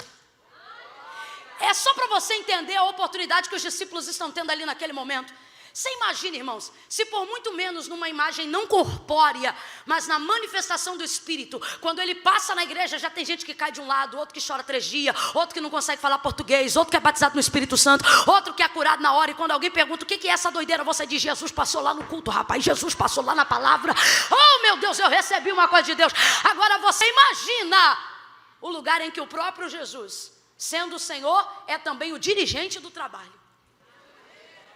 É só para você entender a oportunidade que os discípulos estão tendo ali naquele momento. Você imagina, irmãos, se por muito menos numa imagem não corpórea, mas na manifestação do Espírito, quando ele passa na igreja, já tem gente que cai de um lado, outro que chora 3 dias, outro que não consegue falar português, outro que é batizado no Espírito Santo, outro que é curado na hora, e quando alguém pergunta o que é essa doideira, você diz: Jesus passou lá no culto, rapaz, Jesus passou lá na palavra. Oh meu Deus, eu recebi uma coisa de Deus. Agora você imagina o lugar em que o próprio Jesus, sendo o Senhor, é também o dirigente do trabalho.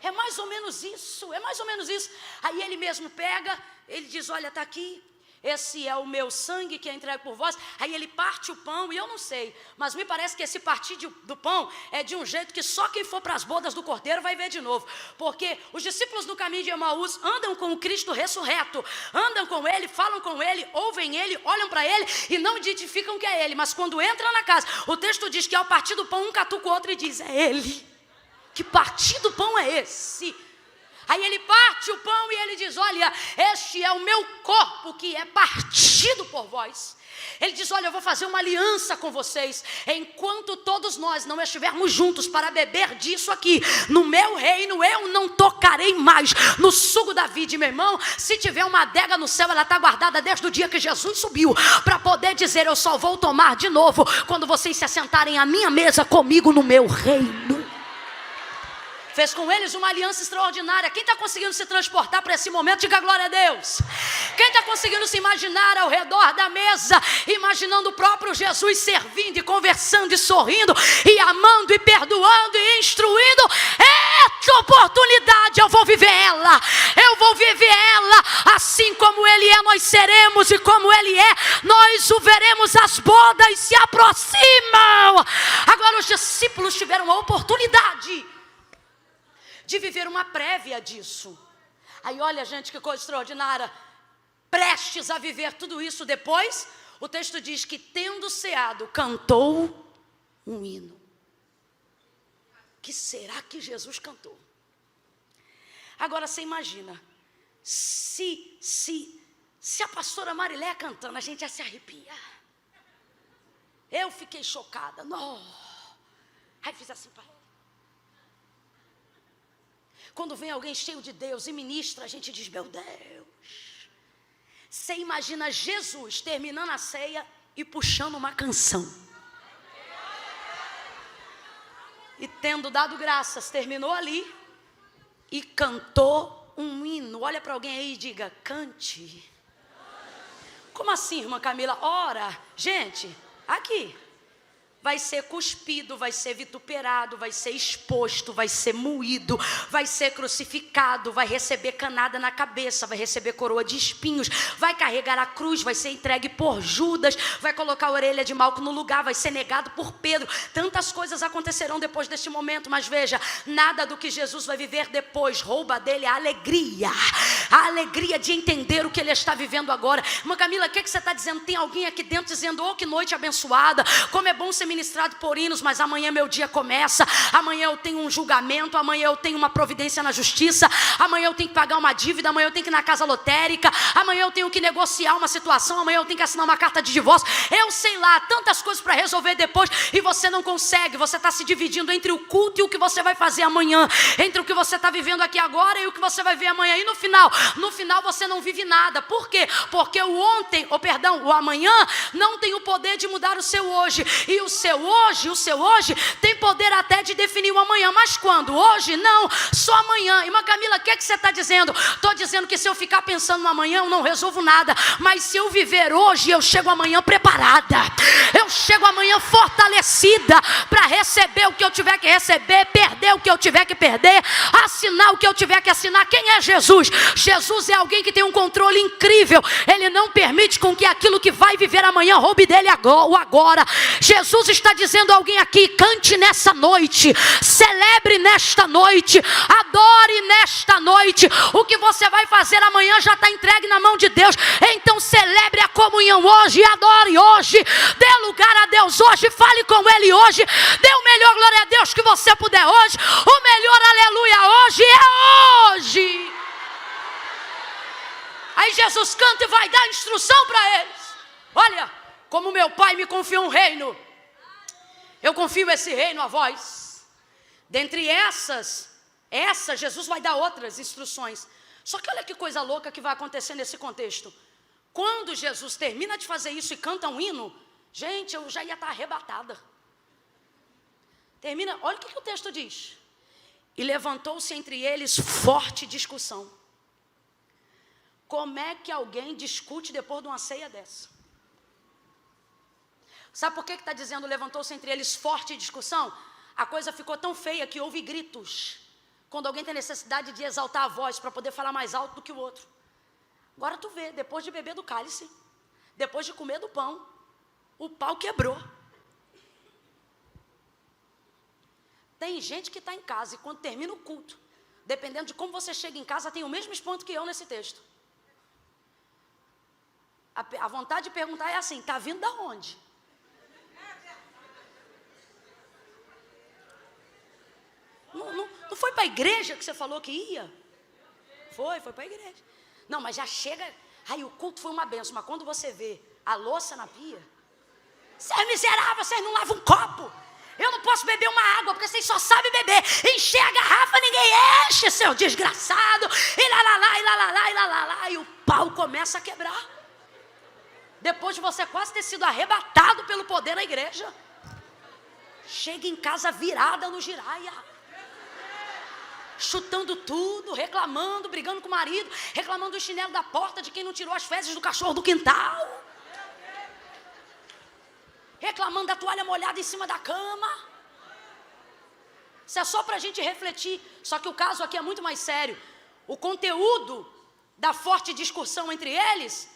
É mais ou menos isso, é mais ou menos isso. Aí ele mesmo pega, ele diz: olha, está aqui, esse é o meu sangue que é entregue por vós. Aí ele parte o pão, e eu não sei, mas me parece que esse partir do pão é de um jeito que só quem for para as bodas do Cordeiro vai ver de novo. Porque os discípulos do caminho de Emaús andam com o Cristo ressurreto, andam com ele, falam com ele, ouvem ele, olham para ele e não identificam que é ele. Mas quando entra na casa, o texto diz que ao partir do pão, um catuca o outro e diz: é ele. Que partir do pão é esse? Aí ele parte o pão e ele diz: olha, este é o meu corpo que é partido por vós. Ele diz: olha, eu vou fazer uma aliança com vocês. Enquanto todos nós não estivermos juntos para beber disso aqui, no meu reino eu não tocarei mais no suco da vide. Meu irmão, se tiver uma adega no céu, ela está guardada desde o dia que Jesus subiu, para poder dizer: eu só vou tomar de novo quando vocês se assentarem à minha mesa comigo no meu reino. Fez com eles uma aliança extraordinária. Quem está conseguindo se transportar para esse momento, diga glória a Deus. Quem está conseguindo se imaginar ao redor da mesa, imaginando o próprio Jesus servindo e conversando e sorrindo e amando e perdoando e instruindo, essa oportunidade eu vou viver ela. Eu vou viver ela assim como Ele é, nós seremos, e como Ele é, nós o veremos. As bodas se aproximam. Agora os discípulos tiveram a oportunidade de viver uma prévia disso. Aí olha, gente, que coisa extraordinária. Prestes a viver tudo isso depois, o texto diz que, tendo ceado, cantou um hino. Que será que Jesus cantou? Agora você imagina, se a pastora Marilé cantando, a gente já se arrepia. Eu fiquei chocada. Não. Aí fiz assim para ela. Quando vem alguém cheio de Deus e ministra, a gente diz: meu Deus. Você imagina Jesus terminando a ceia e puxando uma canção. E tendo dado graças, terminou ali e cantou um hino. Olha para alguém aí e diga: cante. Como assim, irmã Camila? Ora, gente, aqui. vai ser cuspido, vai ser vituperado, vai ser exposto, vai ser moído, vai ser crucificado, vai receber canada na cabeça, vai receber coroa de espinhos, vai carregar a cruz, vai ser entregue por Judas, vai colocar a orelha de Malco no lugar, vai ser negado por Pedro. Tantas coisas acontecerão depois deste momento, mas veja, nada do que Jesus vai viver depois rouba dele a alegria de entender o que ele está vivendo agora. Irmã Camila, o que você está dizendo? Tem alguém aqui dentro dizendo: oh, que noite abençoada, como é bom ser ministrado por hinos, mas amanhã meu dia começa, amanhã eu tenho um julgamento, amanhã eu tenho uma providência na justiça, amanhã eu tenho que pagar uma dívida, amanhã eu tenho que ir na casa lotérica, amanhã eu tenho que negociar uma situação, amanhã eu tenho que assinar uma carta de divórcio, eu sei lá, tantas coisas para resolver depois, e você não consegue. Você está se dividindo entre o culto e o que você vai fazer amanhã, entre o que você está vivendo aqui agora e o que você vai ver amanhã, e no final você não vive nada. Por quê? Porque o amanhã não tem o poder de mudar o seu hoje, e o seu hoje tem poder até de definir o amanhã. Mas quando? Hoje? Não, só amanhã. Irmã Camila, o que você está dizendo? Estou dizendo que se eu ficar pensando no amanhã, eu não resolvo nada. Mas se eu viver hoje, eu chego amanhã preparada, eu chego amanhã fortalecida para receber o que eu tiver que receber, perder o que eu tiver que perder, assinar o que eu tiver que assinar. Quem é Jesus? Jesus é alguém que tem um controle incrível. Ele não permite com que aquilo que vai viver amanhã roube dele o agora. Jesus está dizendo a alguém aqui: cante nessa noite, celebre nesta noite, adore nesta noite. O que você vai fazer amanhã já está entregue na mão de Deus. Então celebre a comunhão hoje, adore hoje, dê lugar a Deus hoje, fale com Ele hoje, dê o melhor glória a Deus que você puder hoje, o melhor aleluia hoje é hoje. Aí Jesus canta e vai dar instrução para eles: olha, como meu Pai me confiou um reino, eu confio esse reino a vós. Dentre essas Jesus vai dar outras instruções. Só que olha que coisa louca que vai acontecer nesse contexto. Quando Jesus termina de fazer isso e canta um hino, gente, eu já ia estar arrebatada. Termina, olha o que o texto diz: e levantou-se entre eles forte discussão. Como é que alguém discute depois de uma ceia dessa? Sabe por que está dizendo levantou-se entre eles forte discussão? A coisa ficou tão feia que houve gritos. Quando alguém tem necessidade de exaltar a voz para poder falar mais alto do que o outro. Agora tu vê, depois de beber do cálice, depois de comer do pão, o pau quebrou. Tem gente que está em casa e quando termina o culto, dependendo de como você chega em casa, tem o mesmo espanto que eu nesse texto. A vontade de perguntar é assim: está vindo da onde? Não foi para a igreja que você falou que ia? Foi para a igreja. Não, mas já chega. Aí o culto foi uma benção, mas quando você vê a louça na pia, você é miserável, vocês não lavam um copo. Eu não posso beber uma água, porque vocês só sabem beber. Encher a garrafa, ninguém enche, seu desgraçado. E lá, e o pau começa a quebrar. Depois de você quase ter sido arrebatado pelo poder da igreja, chega em casa virada no giraia, chutando tudo, reclamando, brigando com o marido, reclamando do chinelo da porta de quem não tirou as fezes do cachorro do quintal, reclamando da toalha molhada em cima da cama. Isso é só para a gente refletir. Só que o caso aqui é muito mais sério. O conteúdo da forte discussão entre eles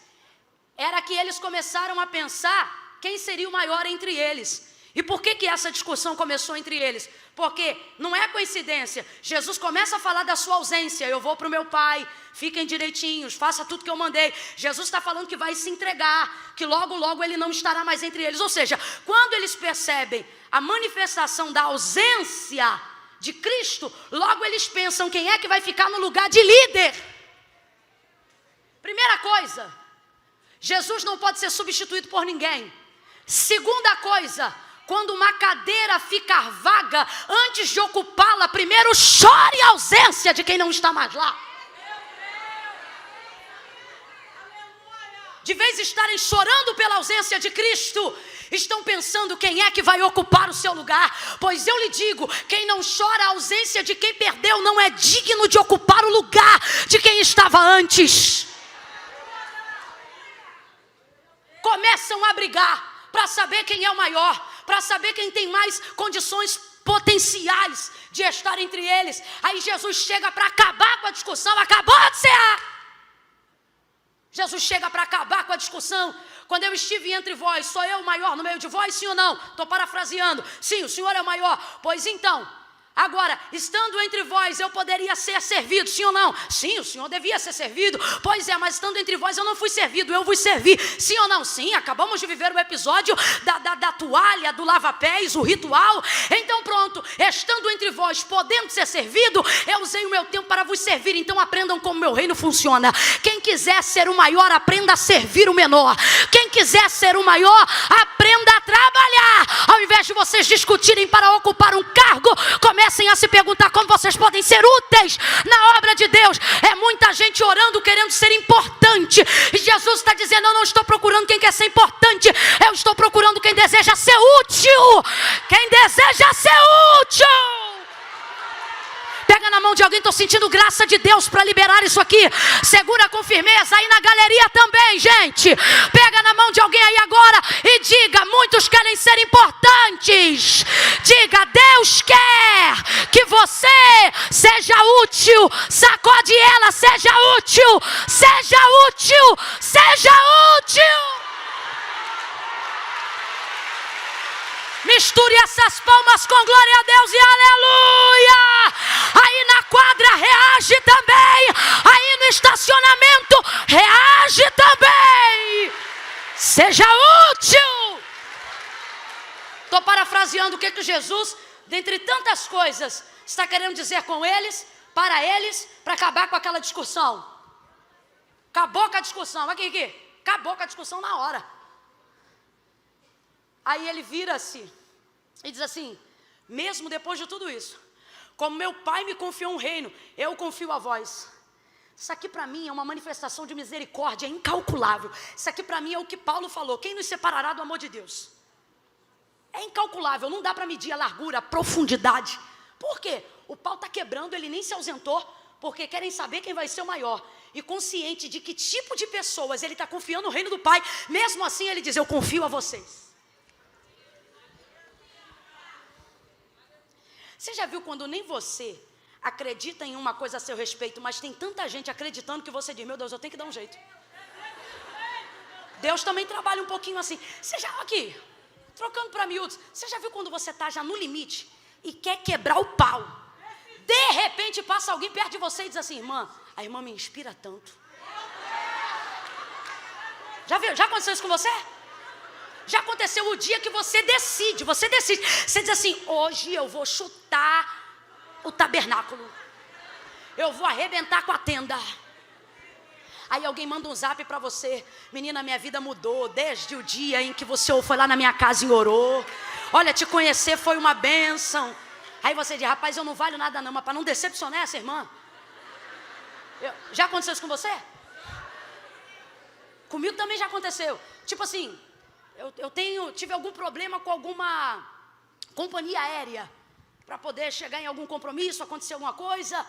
era que eles começaram a pensar quem seria o maior entre eles. E por que essa discussão começou entre eles? Porque não é coincidência. Jesus começa a falar da sua ausência. Eu vou para o meu Pai, fiquem direitinhos, faça tudo que eu mandei. Jesus está falando que vai se entregar, que logo ele não estará mais entre eles. Ou seja, quando eles percebem a manifestação da ausência de Cristo, logo eles pensam quem é que vai ficar no lugar de líder. Primeira coisa, Jesus não pode ser substituído por ninguém. Segunda coisa, quando uma cadeira ficar vaga, antes de ocupá-la, primeiro chore a ausência de quem não está mais lá. De vez em estarem chorando pela ausência de Cristo, estão pensando quem é que vai ocupar o seu lugar. Pois eu lhe digo, quem não chora a ausência de quem perdeu, não é digno de ocupar o lugar de quem estava antes. Começam a brigar. para saber quem é o maior, para saber quem tem mais condições potenciais de estar entre eles. Aí Jesus chega para acabar com a discussão. Acabou de cear. Jesus chega para acabar com a discussão. Quando eu estive entre vós, sou eu o maior no meio de vós, sim ou não? Estou parafraseando. Sim, o Senhor é o maior. Pois então, agora, estando entre vós, eu poderia ser servido, sim ou não? Sim, o Senhor devia ser servido. Pois é, mas estando entre vós, eu não fui servido, eu vos servi. Sim ou não? Sim, acabamos de viver o episódio da toalha, do lava-pés, o ritual. Então pronto, estando entre vós, podendo ser servido, eu usei o meu tempo para vos servir. Então aprendam como meu reino funciona. Quem quiser ser o maior, aprenda a servir o menor. Quem quiser ser o maior, aprenda a trabalhar. Ao invés de vocês discutirem para ocupar um cargo, comecem a se perguntar como vocês podem ser úteis na obra de Deus. É muita gente orando, querendo ser importante. E Jesus está dizendo, eu não estou procurando quem quer ser importante. Eu estou procurando quem deseja ser útil. Quem deseja ser útil. Pega na mão de alguém, estou sentindo graça de Deus para liberar isso aqui. Segura com firmeza aí na galeria também, gente. Pega na mão de alguém aí agora e diga, muitos querem ser importantes. Diga, Deus quer que você seja útil. Sacode ela, seja útil. Seja útil. Seja útil. Misture essas palmas com glória a Deus e aleluia. Aí na quadra reage também. Aí no estacionamento reage também. Seja útil. Estou parafraseando o que Jesus, dentre tantas coisas, está querendo dizer com eles, para acabar com aquela discussão. Acabou com a discussão. Aqui. Acabou com a discussão na hora. Aí ele vira-se e diz assim, mesmo depois de tudo isso, como meu pai me confiou um reino, eu confio a vós. Isso aqui para mim é uma manifestação de misericórdia incalculável. Isso aqui para mim é o que Paulo falou, quem nos separará do amor de Deus? É incalculável, não dá para medir a largura, a profundidade. Por quê? O pau está quebrando, ele nem se ausentou, porque querem saber quem vai ser o maior. E consciente de que tipo de pessoas ele está confiando no reino do Pai, mesmo assim ele diz, eu confio a vocês. Você já viu quando nem você acredita em uma coisa a seu respeito, mas tem tanta gente acreditando que você diz, meu Deus, eu tenho que dar um jeito. Deus também trabalha um pouquinho assim. Você já, aqui, trocando para miúdos, você já viu quando você está já no limite e quer quebrar o pau? De repente passa alguém perto de você e diz assim, irmã, a irmã me inspira tanto. Já viu? Já aconteceu isso com você? Já aconteceu o dia que você decide. Você diz assim, hoje eu vou chutar o tabernáculo. Eu vou arrebentar com a tenda. Aí alguém manda um zap para você. Menina, minha vida mudou desde o dia em que você foi lá na minha casa e orou. Olha, te conhecer foi uma bênção. Aí você diz, rapaz, eu não valho nada não, mas para não decepcionar essa irmã. Já aconteceu isso com você? Comigo também já aconteceu. Tipo assim, tive algum problema com alguma companhia aérea para poder chegar em algum compromisso, acontecer alguma coisa.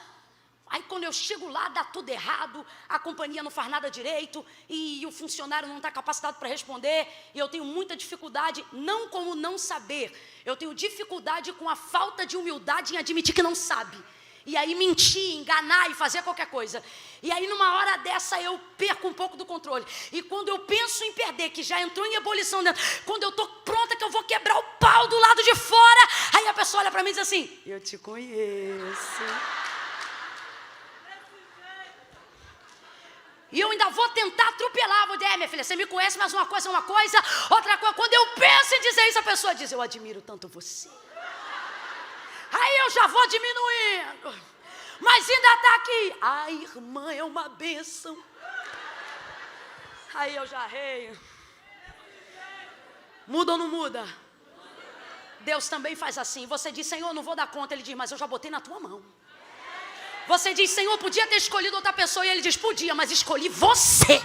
Aí quando eu chego lá, dá tudo errado, a companhia não faz nada direito e o funcionário não está capacitado para responder. E eu tenho muita dificuldade, não como não saber, eu tenho dificuldade com a falta de humildade em admitir que não sabe. E aí mentir, enganar e fazer qualquer coisa. E aí numa hora dessa eu perco um pouco do controle. E quando eu penso em perder, que já entrou em ebulição dentro, quando eu estou pronta que eu vou quebrar o pau do lado de fora, aí a pessoa olha para mim e diz assim, eu te conheço. E eu ainda vou tentar atropelar, vou dizer, minha filha, você me conhece, mas uma coisa é uma coisa, outra coisa. Quando eu penso em dizer isso, a pessoa diz, eu admiro tanto você. Aí eu já vou diminuindo. Mas ainda está aqui. A irmã é uma bênção. Aí eu já reio. Muda ou não muda? Deus também faz assim. Você diz, Senhor, não vou dar conta. Ele diz, mas eu já botei na tua mão. Você diz, Senhor, podia ter escolhido outra pessoa. E ele diz, podia, mas escolhi você.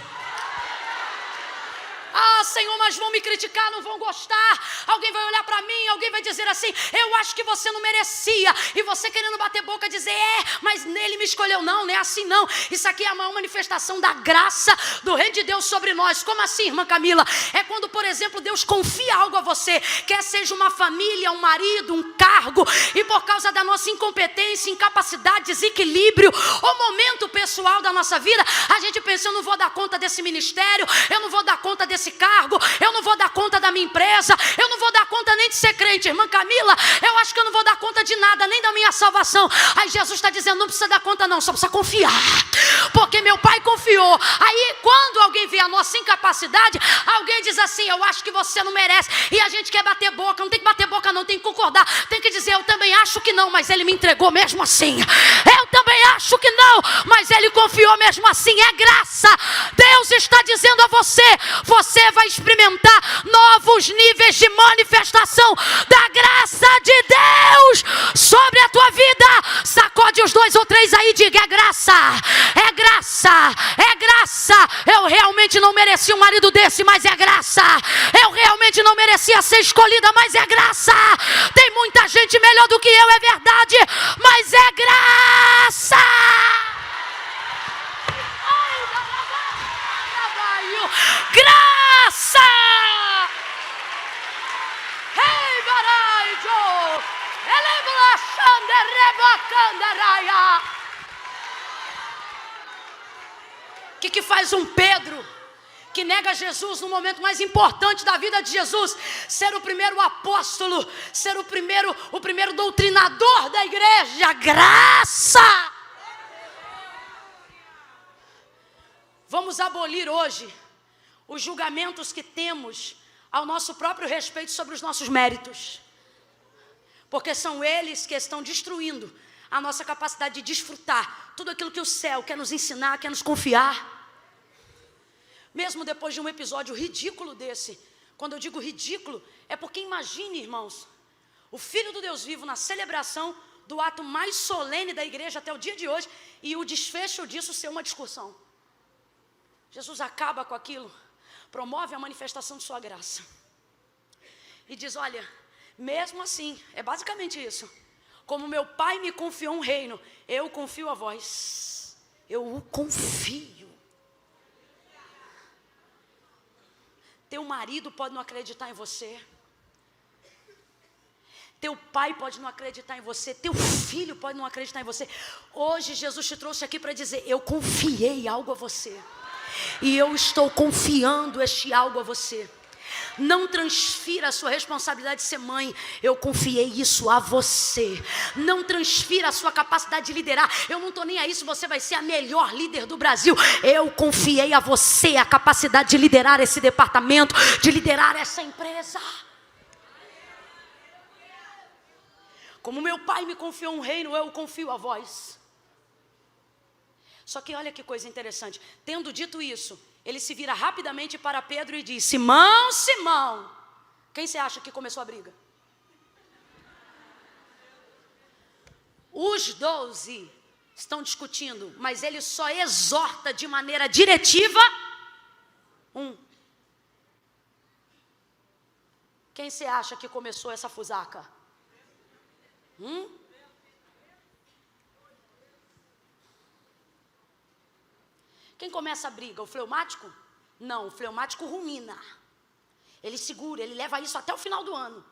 Senhor, mas vão me criticar, não vão gostar. Alguém vai olhar para mim, alguém vai dizer assim, eu acho que você não merecia. E você querendo bater boca, dizer, mas nele me escolheu. Não é assim não. Isso aqui é a maior manifestação da graça do Reino de Deus sobre nós. Como assim, irmã Camila? É quando, por exemplo, Deus confia algo a você, quer seja uma família, um marido, um cargo, e por causa da nossa incompetência, incapacidade, desequilíbrio, o momento pessoal da nossa vida, a gente pensa, eu não vou dar conta desse ministério, eu não vou dar conta desse cargo, eu não vou dar conta da minha empresa, eu não vou dar conta nem de ser crente. Irmã Camila, eu acho que eu não vou dar conta de nada, nem da minha salvação. Aí Jesus está dizendo, não precisa dar conta não, só precisa confiar, porque meu pai confiou. Aí quando alguém vê a nossa incapacidade, alguém diz assim, eu acho que você não merece, e a gente quer bater boca. Não tem que bater boca não, tem que concordar, tem que dizer, eu também acho que não, mas ele me entregou mesmo assim. Eu também acho que não, mas ele confiou mesmo assim. É graça. Deus está dizendo a você, você vai experimentar novos níveis de manifestação da graça de Deus sobre a tua vida. Sacode os 2 ou 3 aí e diga, é graça, é graça, é graça. Eu realmente não merecia um marido desse, mas é graça. Eu realmente não merecia ser escolhida, mas é graça. Tem muita gente melhor do que eu, é verdade, mas é graça. Graça. Hey, baraijo. Elebra xande rebacandaraia. O que faz um Pedro que nega Jesus no momento mais importante da vida de Jesus, ser o primeiro apóstolo, ser o primeiro doutrinador da igreja? Graça! Vamos abolir hoje os julgamentos que temos ao nosso próprio respeito sobre os nossos méritos, porque são eles que estão destruindo a nossa capacidade de desfrutar tudo aquilo que o céu quer nos ensinar, quer nos confiar. Mesmo depois de um episódio ridículo desse, quando eu digo ridículo, é porque imagine, irmãos, o Filho do Deus vivo na celebração do ato mais solene da igreja até o dia de hoje, e o desfecho disso ser uma discussão. Jesus acaba com aquilo, promove a manifestação de sua graça e diz, olha, mesmo assim, é basicamente isso, como meu pai me confiou um reino, eu confio a vós, eu o confio. Teu marido pode não acreditar em você, teu pai pode não acreditar em você, teu filho pode não acreditar em você. Hoje Jesus te trouxe aqui para dizer, eu confiei algo a você, e eu estou confiando este algo a você. Não transfira a sua responsabilidade de ser mãe, eu confiei isso a você. Não transfira a sua capacidade de liderar, eu não estou nem aí se você vai ser a melhor líder do Brasil. Eu confiei a você a capacidade de liderar esse departamento, de liderar essa empresa. Como meu pai me confiou um reino, eu confio a vós. Só que olha que coisa interessante, tendo dito isso, ele se vira rapidamente para Pedro e diz, Simão, Simão, quem você acha que começou a briga? Os 12 estão discutindo, mas ele só exorta de maneira diretiva um. Quem você acha que começou essa fusaca? Quem começa a briga? O fleumático? Não, o fleumático rumina. Ele segura, ele leva isso até o final do ano.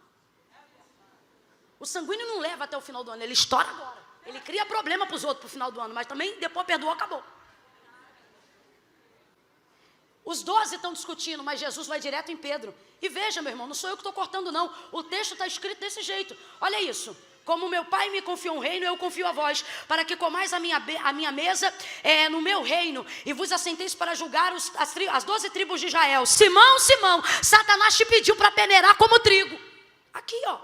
O sanguíneo não leva até o final do ano, ele estoura agora. Ele cria problema para os outros para o final do ano, mas também depois perdoou, acabou. Os 12 estão discutindo, mas Jesus vai direto em Pedro. E veja, meu irmão, não sou eu que estou cortando não. O texto está escrito desse jeito. Olha isso. Como meu pai me confiou um reino, eu confio a vós, para que comais a minha mesa no meu reino, e vos assenteis para julgar as 12 tribos de Israel. Simão, Simão, Satanás te pediu para peneirar como trigo. Aqui, ó.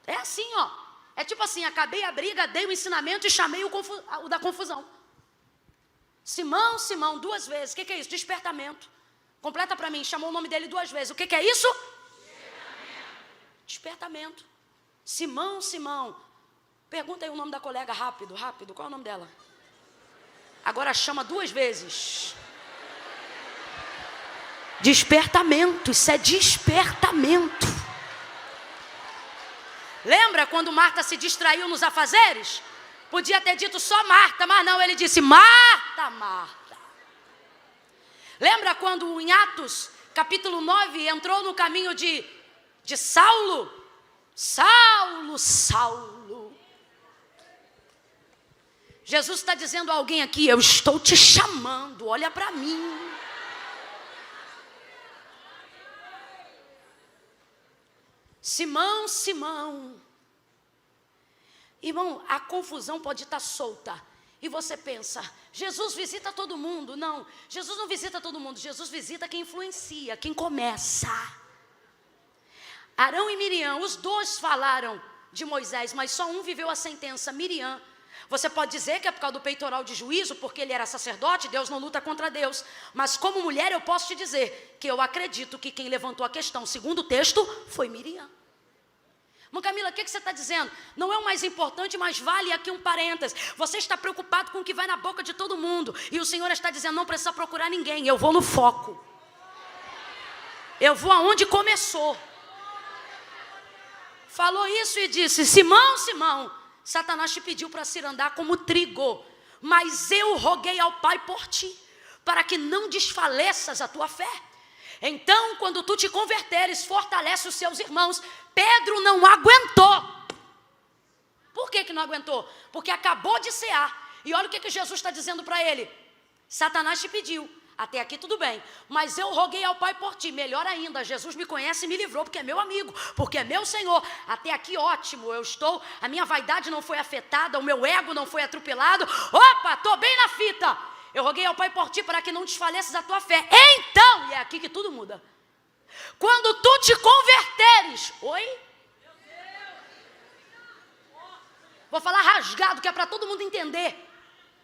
É assim, ó. É tipo assim, acabei a briga, dei o ensinamento e chamei o da confusão. Simão, Simão, 2 vezes. O que é isso? Despertamento. Completa para mim, chamou o nome dele 2 vezes. O que é isso? Despertamento. Simão, Simão. Pergunta aí o nome da colega, rápido. Qual é o nome dela? Agora chama 2 vezes. Despertamento, isso é despertamento. Lembra quando Marta se distraiu nos afazeres? Podia ter dito só Marta, mas não, ele disse Marta, Marta. Lembra quando em Atos, capítulo 9, entrou no caminho de Saulo? Saulo, Saulo. Jesus está dizendo a alguém aqui, eu estou te chamando, olha para mim. Simão, Simão. Irmão, a confusão pode estar solta. E você pensa, Jesus visita todo mundo. Não, Jesus não visita todo mundo. Jesus visita quem influencia, quem começa. Arão e Miriam, os dois falaram de Moisés, mas só um viveu a sentença, Miriam. Você pode dizer que é por causa do peitoral de juízo, porque ele era sacerdote, Deus não luta contra Deus. Mas como mulher eu posso te dizer que eu acredito que quem levantou a questão, segundo o texto, foi Miriam. Irmã Camila, o que você está dizendo? Não é o mais importante, mas vale aqui um parênteses. Você está preocupado com o que vai na boca de todo mundo. E o Senhor está dizendo, não precisa procurar ninguém. Eu vou no foco. Eu vou aonde começou. Falou isso e disse, Simão, Simão, Satanás te pediu para se andar como trigo. Mas eu roguei ao Pai por ti, para que não desfaleças a tua fé. Então, quando tu te converteres, fortalece os seus irmãos. Pedro não aguentou. Por que não aguentou? Porque acabou de cear. E olha o que Jesus está dizendo para ele. Satanás te pediu. Até aqui tudo bem. Mas eu roguei ao Pai por ti. Melhor ainda, Jesus me conhece e me livrou, porque é meu amigo, porque é meu Senhor. Até aqui ótimo, a minha vaidade não foi afetada, o meu ego não foi atropelado. Opa, estou bem na fita. Eu roguei ao Pai por ti para que não desfaleças a tua fé. Então, e é aqui que tudo muda. Quando tu te converteres. Oi? Vou falar rasgado, que é para todo mundo entender.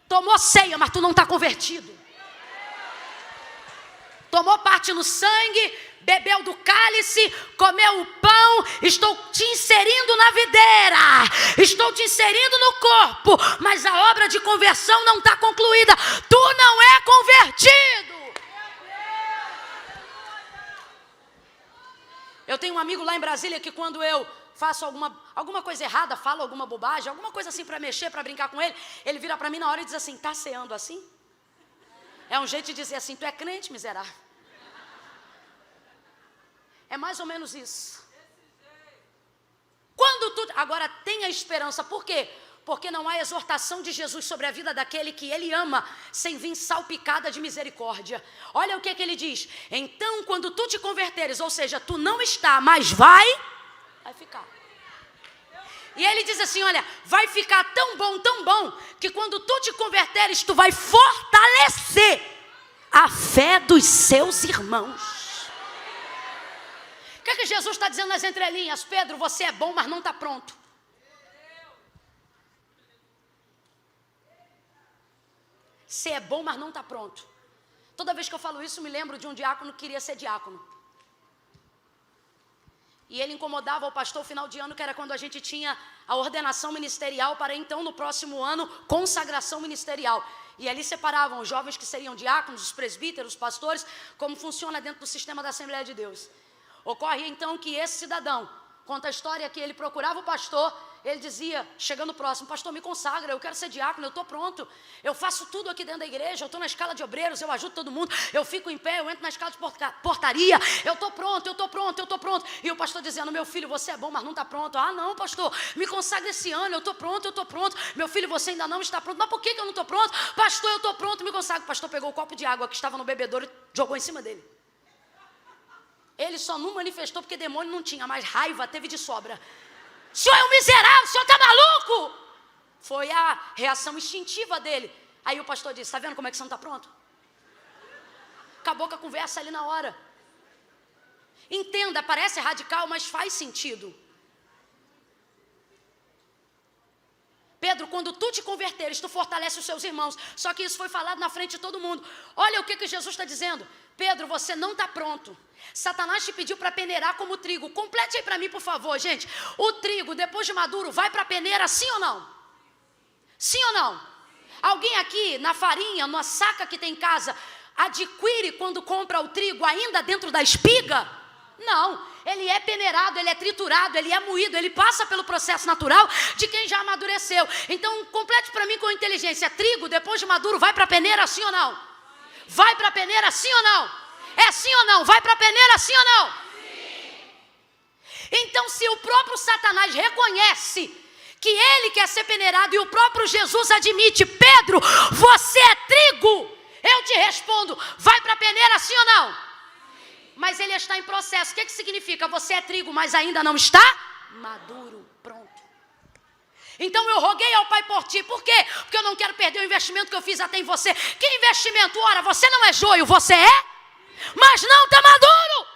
Tomou ceia, mas tu não está convertido. Tomou parte no sangue, bebeu do cálice, comeu o pão, estou te inserindo na videira, estou te inserindo no corpo, mas a obra de conversão não está concluída, tu não é convertido. Eu tenho um amigo lá em Brasília que quando eu faço alguma coisa errada, falo alguma bobagem, alguma coisa assim para mexer, para brincar com ele, ele vira para mim na hora e diz assim, tá ceando assim? É um jeito de dizer assim, tu é crente, miserável. É mais ou menos isso. Agora tenha esperança, por quê? Porque não há exortação de Jesus sobre a vida daquele que ele ama, sem vir salpicada de misericórdia. Olha o que ele diz. Então, quando tu te converteres, ou seja, tu não está, mas vai ficar. E ele diz assim, olha, vai ficar tão bom, que quando tu te converteres, tu vai fortalecer a fé dos seus irmãos. O que Jesus está dizendo nas entrelinhas? Pedro, você é bom, mas não está pronto. Você é bom, mas não está pronto. Toda vez que eu falo isso, me lembro de um diácono que queria ser diácono. E ele incomodava o pastor final de ano, que era quando a gente tinha a ordenação ministerial, para então, no próximo ano, consagração ministerial. E ali separavam os jovens que seriam diáconos, os presbíteros, os pastores, como funciona dentro do sistema da Assembleia de Deus. Ocorre então que esse cidadão conta a história que ele procurava o pastor, ele dizia, chegando próximo, pastor, me consagra, eu quero ser diácono, eu estou pronto, eu faço tudo aqui dentro da igreja, eu estou na escala de obreiros, eu ajudo todo mundo, eu fico em pé, eu entro na escala de portaria, eu estou pronto, e o pastor dizendo, meu filho, você é bom, mas não está pronto. Ah não, pastor, me consagra esse ano, eu estou pronto, meu filho, você ainda não está pronto. Mas por que eu não estou pronto? Pastor, eu estou pronto, me consagra. O pastor pegou o copo de água que estava no bebedouro e jogou em cima dele. Ele só não manifestou porque demônio não tinha, mas raiva teve de sobra. O senhor é um miserável, o senhor está maluco? Foi a reação instintiva dele. Aí o pastor disse, está vendo como é que você não está pronto? Acabou com a conversa ali na hora. Entenda, parece radical, mas faz sentido. Pedro, quando tu te converteres, tu fortalece os seus irmãos. Só que isso foi falado na frente de todo mundo. Olha o que Jesus está dizendo. Pedro, você não está pronto. Satanás te pediu para peneirar como trigo. Complete aí para mim, por favor, gente. O trigo, depois de maduro, vai para a peneira, sim ou não? Sim ou não? Alguém aqui, na farinha, na saca que tem em casa, adquire quando compra o trigo ainda dentro da espiga? Não, ele é peneirado, ele é triturado, ele é moído, ele passa pelo processo natural de quem já amadureceu. Então, complete para mim com inteligência: trigo, depois de maduro, vai para a peneira, sim ou não? Vai para a peneira, sim ou não? É sim ou não? Vai para a peneira, sim ou não? Então, se o próprio Satanás reconhece que ele quer ser peneirado e o próprio Jesus admite: Pedro, você é trigo, eu te respondo: vai para a peneira, sim ou não? Mas ele está em processo. O que significa? Você é trigo, mas ainda não está maduro, pronto. Então eu roguei ao Pai por ti. Por quê? Porque eu não quero perder o investimento que eu fiz até em você. Que investimento? Ora, você não é joio, você é, mas não está maduro.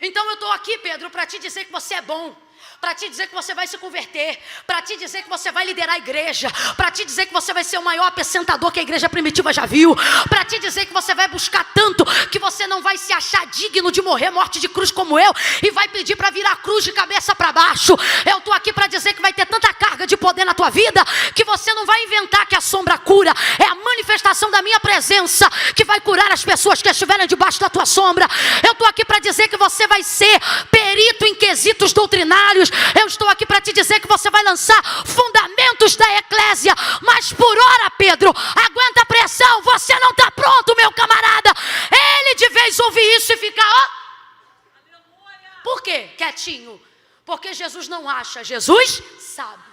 Então eu estou aqui, Pedro, para te dizer que você é bom, para te dizer que você vai se converter, para te dizer que você vai liderar a igreja, para te dizer que você vai ser o maior apacentador que a igreja primitiva já viu, para te dizer que você vai buscar tanto que você não vai se achar digno de morrer morte de cruz como eu e vai pedir para virar a cruz de cabeça para baixo. Eu estou aqui para dizer que vai ter tanta carga de poder na tua vida que você não vai inventar que a sombra cura. É a manifestação da minha presença que vai curar as pessoas que estiverem debaixo da tua sombra. Eu estou aqui para dizer que você vai ser perito em quesitos doutrinários. Eu estou aqui para te dizer que você vai lançar fundamentos da eclésia. Mas por hora, Pedro, aguenta a pressão, você não está pronto, meu camarada. Ele de vez ouve isso e fica, ó. Por quê? Quietinho. Porque Jesus não acha, Jesus sabe.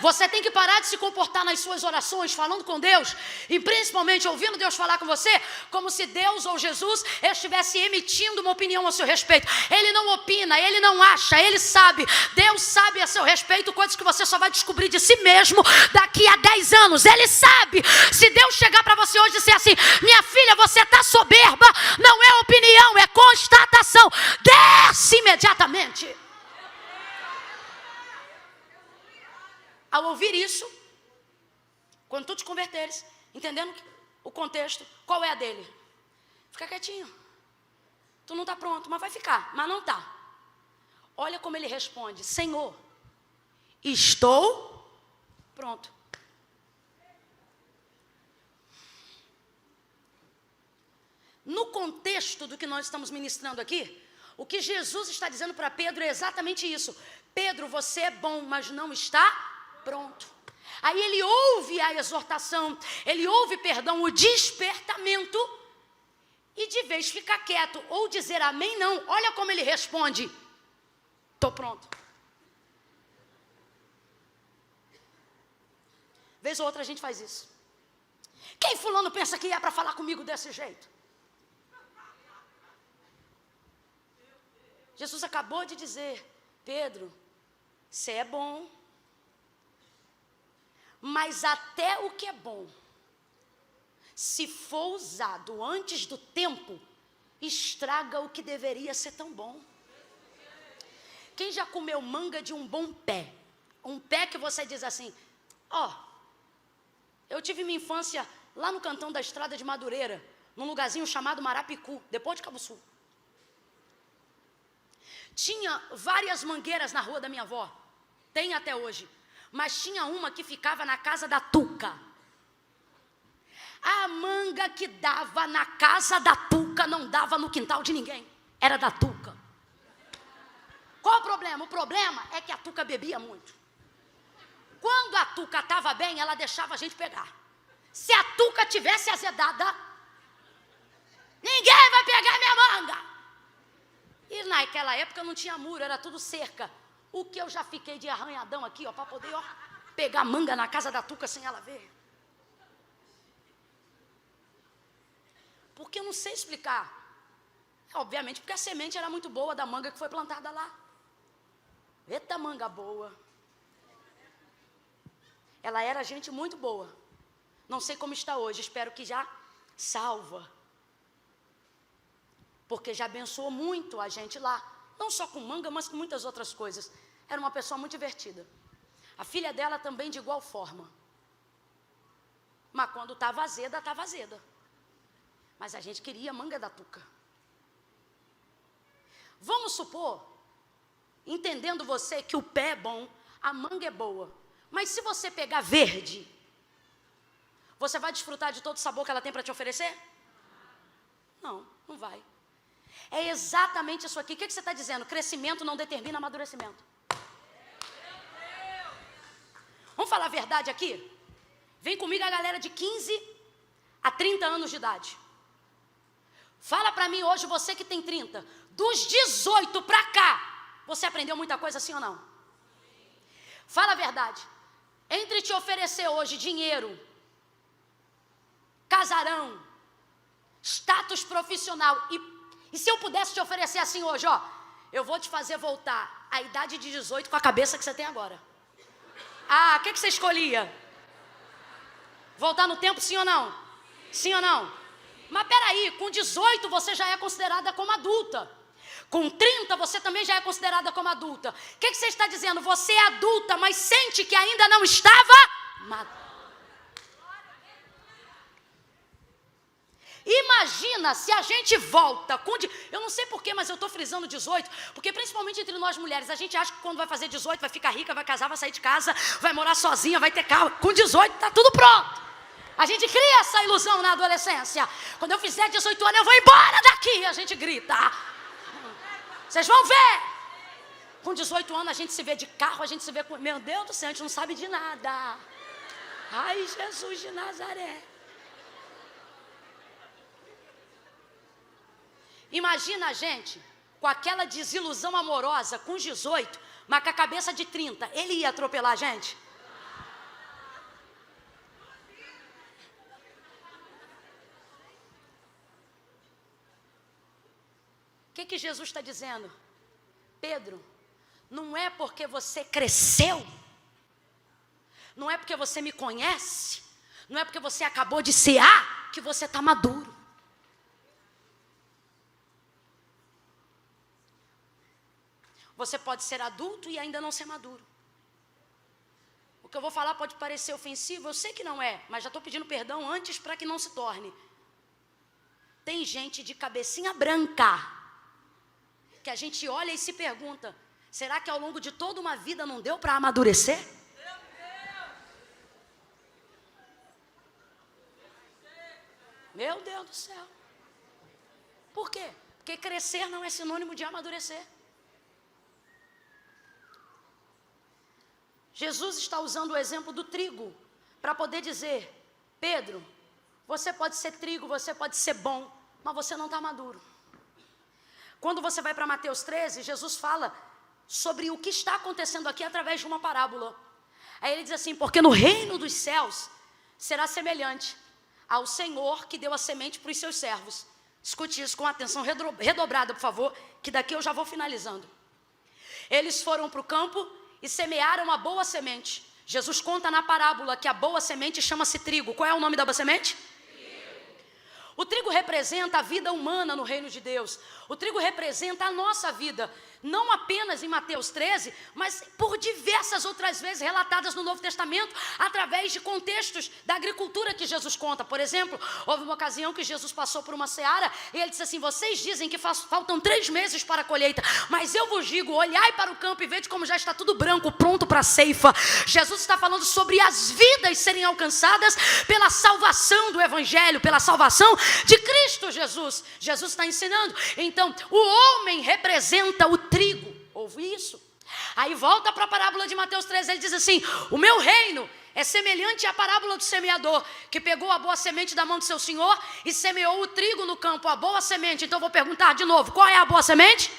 Você tem que parar de se comportar nas suas orações, falando com Deus, e principalmente ouvindo Deus falar com você, como se Deus ou Jesus estivesse emitindo uma opinião a seu respeito. Ele não opina, ele não acha, ele sabe. Deus sabe a seu respeito coisas que você só vai descobrir de si mesmo daqui a 10 anos. Ele sabe. Se Deus chegar para você hoje e dizer assim: minha filha, você está soberba, não é opinião, é constatação, desce imediatamente. Ao ouvir isso, quando tu te converteres, entendendo o contexto, qual é a dele? Fica quietinho. Tu não está pronto, mas vai ficar, mas não está. Olha como ele responde: Senhor, estou pronto. No contexto do que nós estamos ministrando aqui, o que Jesus está dizendo para Pedro é exatamente isso. Pedro, você é bom, mas não está pronto. Aí ele ouve a exortação, ele ouve, o despertamento, e de vez fica quieto, ou dizer amém, não. Olha como ele responde: estou pronto. Vez ou outra a gente faz isso. Quem fulano pensa que é para falar comigo desse jeito? Jesus acabou de dizer: Pedro, você é bom, mas até o que é bom, se for usado antes do tempo, estraga o que deveria ser tão bom. Quem já comeu manga de um bom pé? Um pé que você diz assim: ó, eu tive minha infância lá no cantão da estrada de Madureira, num lugarzinho chamado Marapicu, depois de Cabo Sul. Tinha várias mangueiras na rua da minha avó, tem até hoje. Mas tinha uma que ficava na casa da Tuca. A manga que dava na casa da Tuca não dava no quintal de ninguém. Era da Tuca. Qual o problema? O problema é que a Tuca bebia muito. Quando a Tuca estava bem, ela deixava a gente pegar. Se a Tuca tivesse azedada, ninguém vai pegar minha manga. E naquela época não tinha muro, era tudo cerca. O que eu já fiquei de arranhadão aqui, ó, para poder, ó, pegar manga na casa da Tuca sem ela ver. Porque eu não sei explicar. Obviamente porque a semente era muito boa da manga que foi plantada lá. Eita manga boa. Ela era gente muito boa. Não sei como está hoje, espero que já salva. Porque já abençoou muito a gente lá. Não só com manga, mas com muitas outras coisas. Era uma pessoa muito divertida. A filha dela também de igual forma. Mas quando estava azeda, estava azeda. Mas a gente queria manga da Tuca. Vamos supor, entendendo você que o pé é bom, a manga é boa. Mas se você pegar verde, você vai desfrutar de todo o sabor que ela tem para te oferecer? Não, não vai. É exatamente isso aqui. O que você está dizendo? Crescimento não determina amadurecimento. Vamos falar a verdade aqui? Vem comigo a galera de 15 a 30 anos de idade. Fala para mim hoje, você que tem 30, dos 18 para cá, você aprendeu muita coisa, sim ou não? Fala a verdade. Entre te oferecer hoje dinheiro, casarão, status profissional e se eu pudesse te oferecer assim hoje, ó, eu vou te fazer voltar à idade de 18 com a cabeça que você tem agora. Ah, o que você escolhia? Voltar no tempo, sim ou não? Sim ou não? Mas peraí, com 18 você já é considerada como adulta. Com 30 você também já é considerada como adulta. O que você está dizendo? Você é adulta, mas sente que ainda não estava madura. Imagina se a gente volta com... Eu não sei porquê, mas eu estou frisando 18, porque principalmente entre nós mulheres, a gente acha que quando vai fazer 18 vai ficar rica, vai casar, vai sair de casa, vai morar sozinha, vai ter carro. Com 18 está tudo pronto. A gente cria essa ilusão na adolescência. Quando eu fizer 18 anos, eu vou embora daqui, a gente grita. Vocês vão ver. Com 18 anos a gente se vê de carro, a gente se vê com... Meu Deus do céu, a gente não sabe de nada. Ai, Jesus de Nazaré. Imagina a gente com aquela desilusão amorosa com 18, mas com a cabeça de 30. Ele ia atropelar a gente? O que Jesus está dizendo? Pedro, não é porque você cresceu, não é porque você me conhece, não é porque você acabou de cear que você está maduro. Você pode ser adulto e ainda não ser maduro. O que eu vou falar pode parecer ofensivo, eu sei que não é, mas já estou pedindo perdão antes para que não se torne. Tem gente de cabecinha branca, que a gente olha e se pergunta, será que ao longo de toda uma vida não deu para amadurecer? Meu Deus do céu. Por quê? Porque crescer não é sinônimo de amadurecer. Jesus está usando o exemplo do trigo para poder dizer, Pedro, você pode ser trigo, você pode ser bom, mas você não está maduro. Quando você vai para Mateus 13, Jesus fala sobre o que está acontecendo aqui através de uma parábola. Aí ele diz assim, porque no reino dos céus será semelhante ao Senhor que deu a semente para os seus servos. Escute isso com atenção redobrada, por favor, que daqui eu já vou finalizando. Eles foram para o campo e semearam a boa semente. Jesus conta na parábola que a boa semente chama-se trigo. Qual é o nome da boa semente? O trigo representa a vida humana no reino de Deus. O trigo representa a nossa vida. Não apenas em Mateus 13, mas por diversas outras vezes relatadas no Novo Testamento, através de contextos da agricultura que Jesus conta. Por exemplo, houve uma ocasião que Jesus passou por uma seara e ele disse assim, vocês dizem que faltam 3 meses para a colheita, mas eu vos digo, olhai para o campo e vede como já está tudo branco, pronto para a ceifa. Jesus está falando sobre as vidas serem alcançadas pela salvação do Evangelho, pela salvação de Cristo Jesus. Jesus está ensinando. Então, o homem representa o trigo. Ouve isso? Aí volta para a parábola de Mateus 13, ele diz assim, o meu reino é semelhante à parábola do semeador, que pegou a boa semente da mão do seu senhor e semeou o trigo no campo, a boa semente. Então eu vou perguntar de novo, qual é a boa semente?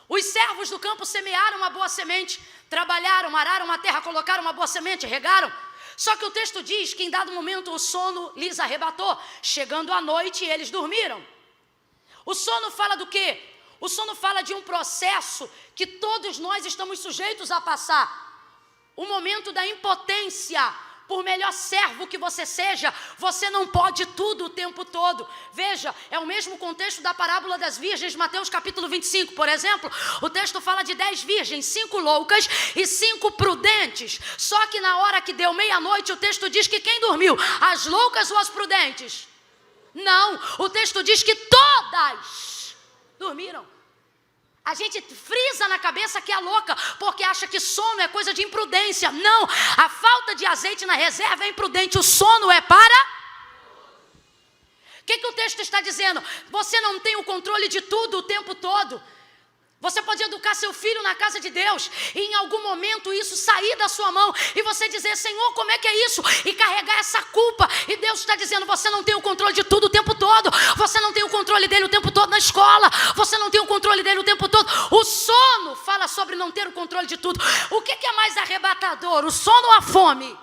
Os servos do campo semearam a boa semente, trabalharam, araram a terra, colocaram uma boa semente, regaram. Só que o texto diz que em dado momento o sono lhes arrebatou, chegando à noite eles dormiram. O sono fala do quê? O sono fala de um processo que todos nós estamos sujeitos a passar. O momento da impotência. Por melhor servo que você seja, você não pode tudo o tempo todo. Veja, é o mesmo contexto da parábola das virgens, Mateus capítulo 25, por exemplo. O texto fala de 10 virgens, 5 loucas e 5 prudentes. Só que na hora que deu meia-noite, o texto diz que quem dormiu? As loucas ou as prudentes? Não, o texto diz que todas dormiram. A gente frisa na cabeça que é louca, porque acha que sono é coisa de imprudência. Não, a falta de azeite na reserva é imprudente, o sono é para... O que o texto está dizendo? Você não tem o controle de tudo o tempo todo. Você pode educar seu filho na casa de Deus e em algum momento isso sair da sua mão e você dizer, Senhor, como é que é isso? E carregar essa culpa. E Deus está dizendo, você não tem o controle de tudo o tempo todo. Você não tem o controle dele o tempo todo na escola. Você não tem o controle dele o tempo todo. O sono fala sobre não ter o controle de tudo. O que é mais arrebatador, o sono ou a fome?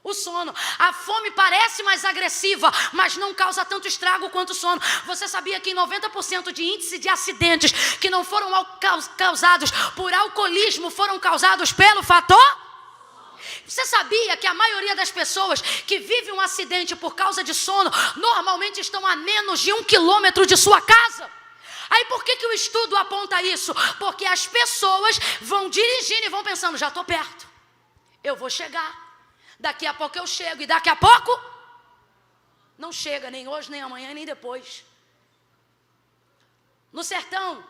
O sono. A fome parece mais agressiva, mas não causa tanto estrago quanto o sono. Você sabia que em 90% de índice de acidentes que não foram causados por alcoolismo foram causados pelo fator? Você sabia que a maioria das pessoas que vivem um acidente por causa de sono normalmente estão a menos de 1 quilômetro de sua casa? Aí por que o estudo aponta isso? Porque as pessoas vão dirigindo e vão pensando, já estou perto, eu vou chegar. Daqui a pouco eu chego, e daqui a pouco não chega, nem hoje, nem amanhã, nem depois. No sertão,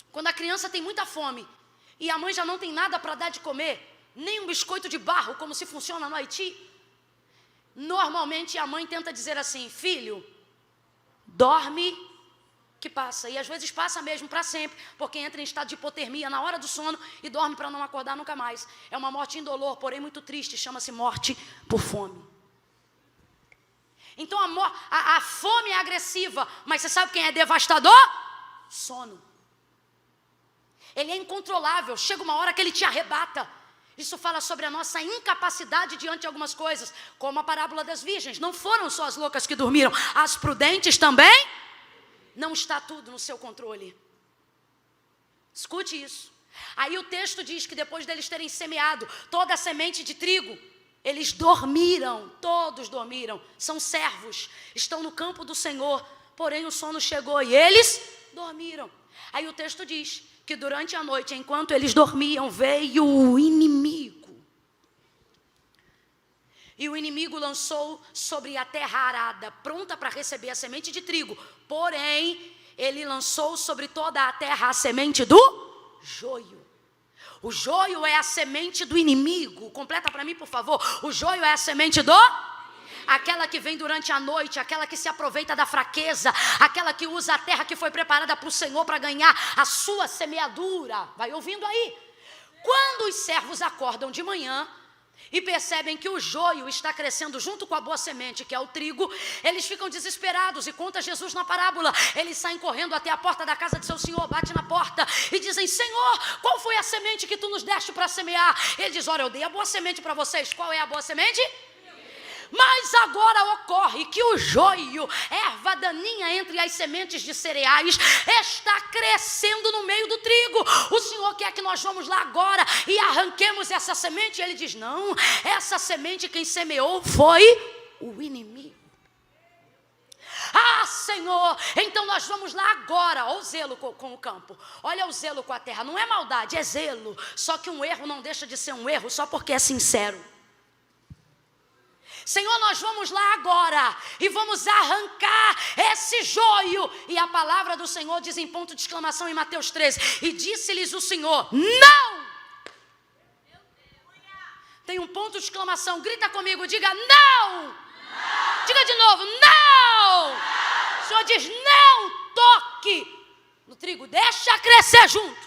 quando a criança tem muita fome e a mãe já não tem nada para dar de comer, nem um biscoito de barro, como se funciona no Haiti, normalmente a mãe tenta dizer assim, filho, dorme que passa. E às vezes passa mesmo para sempre, porque entra em estado de hipotermia na hora do sono e dorme para não acordar nunca mais. É uma morte indolor, porém muito triste, chama-se morte por fome. Então a fome é agressiva, mas você sabe quem é devastador? Sono. Ele é incontrolável, chega uma hora que ele te arrebata. Isso fala sobre a nossa incapacidade diante de algumas coisas, como a parábola das virgens. Não foram só as loucas que dormiram, as prudentes também. Não está tudo no seu controle. Escute isso. Aí o texto diz que depois deles terem semeado toda a semente de trigo, eles dormiram, todos dormiram. São servos, estão no campo do Senhor, porém o sono chegou e eles dormiram. Aí o texto diz que durante a noite, enquanto eles dormiam, veio o inimigo. E o inimigo lançou sobre a terra arada, pronta para receber a semente de trigo. Porém, ele lançou sobre toda a terra a semente do joio. O joio é a semente do inimigo. Completa para mim, por favor. O joio é a semente do... Aquela que vem durante a noite, aquela que se aproveita da fraqueza, aquela que usa a terra que foi preparada para o Senhor para ganhar a sua semeadura. Vai ouvindo aí. Quando os servos acordam de manhã e percebem que o joio está crescendo junto com a boa semente, que é o trigo, eles ficam desesperados e conta Jesus na parábola. Eles saem correndo até a porta da casa de seu senhor, bate na porta e dizem, Senhor, qual foi a semente que tu nos deste para semear? Ele diz, olha, eu dei a boa semente para vocês. Qual é a boa semente? Mas agora ocorre que o joio, erva daninha entre as sementes de cereais, está crescendo no meio do trigo. O Senhor quer que nós vamos lá agora e arranquemos essa semente? E ele diz, não, essa semente quem semeou foi o inimigo. Ah, Senhor, então nós vamos lá agora. Olha o zelo com o campo, olha o zelo com a terra. Não é maldade, é zelo. Só que um erro não deixa de ser um erro só porque é sincero. Senhor, nós vamos lá agora e vamos arrancar esse joio. E a palavra do Senhor diz em ponto de exclamação em Mateus 13, e disse-lhes o Senhor, não! Tem um ponto de exclamação, grita comigo, diga não! Não! Diga de novo, não! O Senhor diz, não toque no trigo, deixa crescer junto.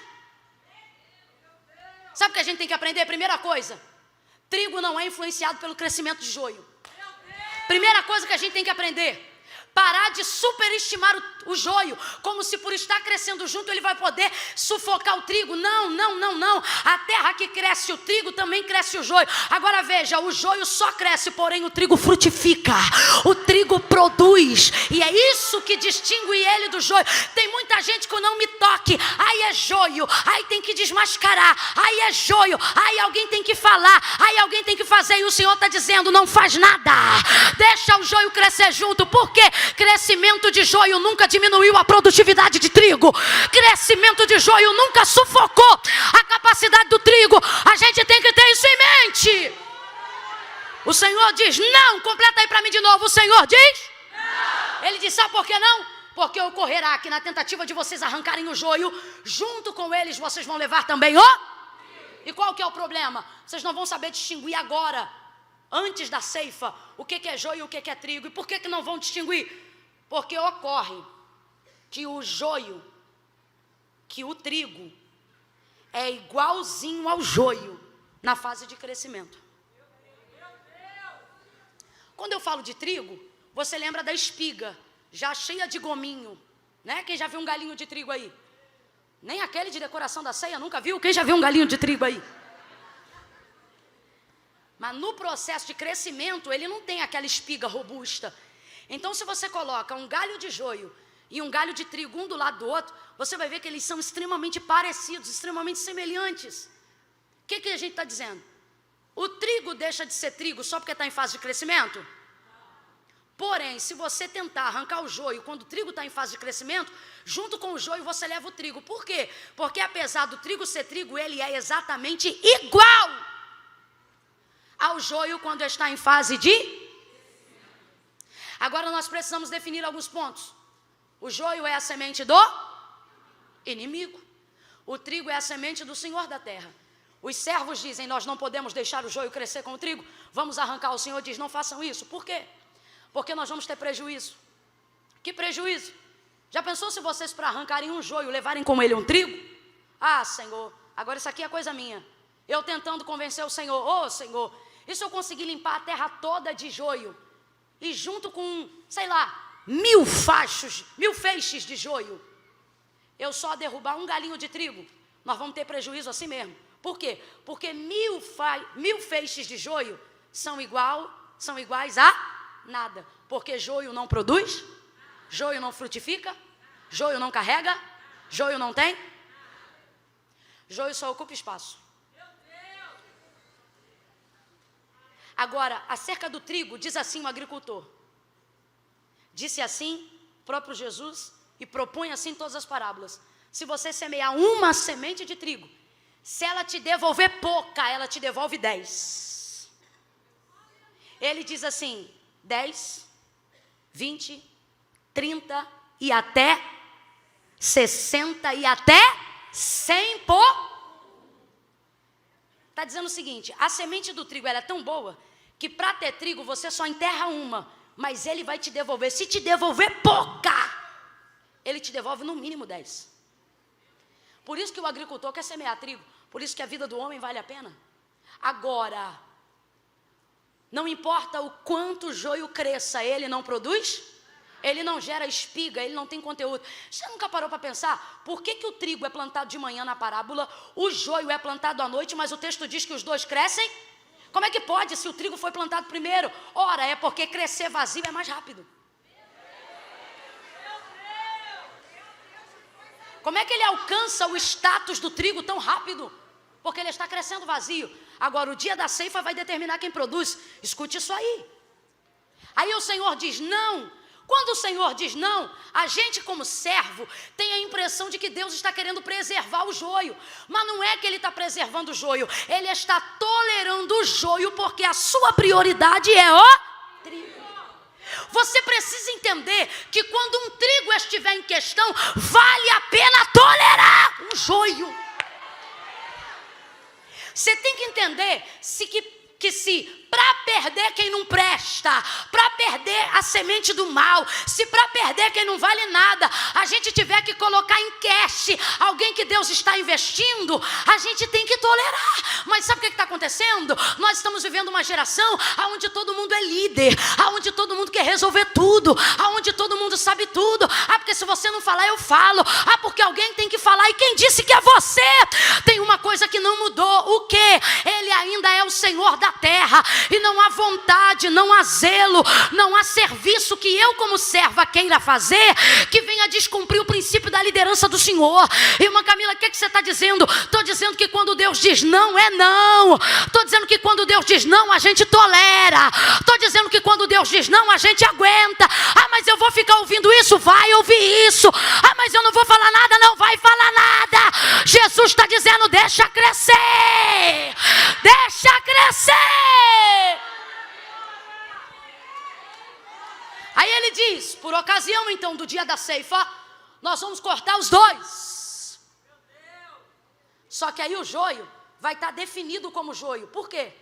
Sabe o que a gente tem que aprender? Primeira coisa, trigo não é influenciado pelo crescimento de joio. Primeira coisa que a gente tem que aprender, parar de superestimar o joio, como se por estar crescendo junto ele vai poder sufocar o trigo. Não, não, não, não. A terra que cresce o trigo também cresce o joio. Agora veja, o joio só cresce, porém o trigo frutifica. O trigo produz, e é isso que distingue ele do joio. Tem muita gente que não me toque, aí é joio, aí tem que desmascarar, aí é joio, aí alguém tem que falar, aí alguém tem que fazer, e o Senhor está dizendo, não faz nada, deixa o joio crescer junto. Por quê? Crescimento de joio nunca diminuiu a produtividade de trigo. Crescimento de joio nunca sufocou a capacidade do trigo. A gente tem que ter isso em mente. O Senhor diz não. Completa aí para mim de novo. O Senhor diz não. Ele diz, sabe por que não? Porque ocorrerá que na tentativa de vocês arrancarem o joio, junto com eles vocês vão levar também o... E qual que é o problema? Vocês não vão saber distinguir agora, antes da ceifa, o que é joio e o que é trigo. E por que não vão distinguir? Porque ocorre que o joio, que o trigo, é igualzinho ao joio na fase de crescimento. Quando eu falo de trigo, você lembra da espiga, já cheia de gominho, né? Quem já viu um galinho de trigo aí? Nem aquele de decoração da ceia nunca viu? Quem já viu um galinho de trigo aí? Mas no processo de crescimento, ele não tem aquela espiga robusta. Então, se você coloca um galho de joio e um galho de trigo um do lado do outro, você vai ver que eles são extremamente parecidos, extremamente semelhantes. O que a gente está dizendo? O trigo deixa de ser trigo só porque está em fase de crescimento? Porém, se você tentar arrancar o joio quando o trigo está em fase de crescimento, junto com o joio você leva o trigo. Por quê? Porque apesar do trigo ser trigo, ele é exatamente igual ao joio quando está em fase de... Agora nós precisamos definir alguns pontos. O joio é a semente do inimigo. O trigo é a semente do Senhor da terra. Os servos dizem, nós não podemos deixar o joio crescer com o trigo. Vamos arrancar. O Senhor diz, não façam isso. Por quê? Porque nós vamos ter prejuízo. Que prejuízo? Já pensou se vocês, para arrancarem um joio, levarem com ele um trigo? Ah, Senhor, agora isso aqui é coisa minha. Eu tentando convencer o Senhor, Senhor, e se eu conseguir limpar a terra toda de joio, e junto com, sei lá, 1000 feixes de joio, eu só derrubar um galinho de trigo, nós vamos ter prejuízo assim mesmo. Por quê? Porque 1000 feixes de joio são iguais a nada. Porque joio não produz, joio não frutifica, joio não carrega, joio não tem, joio só ocupa espaço. Agora, acerca do trigo, diz assim o agricultor. Disse assim o próprio Jesus e propõe assim todas as parábolas. Se você semear uma semente de trigo, se ela te devolver pouca, ela te devolve 10. Ele diz assim, 10, 20, 30 e até 60 e até 100 por... Está dizendo o seguinte, a semente do trigo ela é tão boa que para ter trigo você só enterra uma, mas ele vai te devolver. Se te devolver pouca, ele te devolve no mínimo 10. Por isso que o agricultor quer semear trigo, por isso que a vida do homem vale a pena. Agora, não importa o quanto o joio cresça, ele não produz, ele não gera espiga, ele não tem conteúdo. Você nunca parou para pensar por que o trigo é plantado de manhã na parábola, o joio é plantado à noite, mas o texto diz que os dois crescem? Como é que pode se o trigo foi plantado primeiro? Ora, é porque crescer vazio é mais rápido. Como é que ele alcança o status do trigo tão rápido? Porque ele está crescendo vazio. Agora, o dia da ceifa vai determinar quem produz. Escute isso aí. Aí o Senhor diz não. Quando o Senhor diz não, a gente como servo tem a impressão de que Deus está querendo preservar o joio. Mas não é que Ele está preservando o joio. Ele está tolerando o joio porque a sua prioridade é o trigo. Você precisa entender que quando um trigo estiver em questão, vale a pena tolerar o joio. Você tem que entender que se para perder quem não presta, para perder a semente do mal, se para perder quem não vale nada, a gente tiver que colocar em cash alguém que Deus está investindo, a gente tem que tolerar. Mas sabe o que está acontecendo? Nós estamos vivendo uma geração onde todo mundo é líder, onde todo mundo quer resolver tudo, onde todo mundo sabe tudo. Ah, porque se você não falar, eu falo. Ah, porque alguém tem que falar. E quem disse que é você? Tem uma coisa que não mudou. O quê? Ele ainda é o Senhor da terra. E não há vontade, não há zelo, não há serviço que eu como serva queira fazer que venha descumprir o princípio da liderança do Senhor. Irmã Camila, o que você está dizendo? Estou dizendo que quando Deus diz não, é não. Estou dizendo que quando Deus diz não, a gente tolera. Estou dizendo que quando Deus diz não, a gente aguenta. Ah, mas eu vou ficar ouvindo isso? Vai ouvir isso. Ah, mas eu não vou falar nada? Não vai falar nada. Jesus está dizendo, deixa crescer. Deixa crescer. Aí ele diz, por ocasião então do dia da ceifa, nós vamos cortar os dois. Só que aí o joio vai estar definido como joio. Por quê?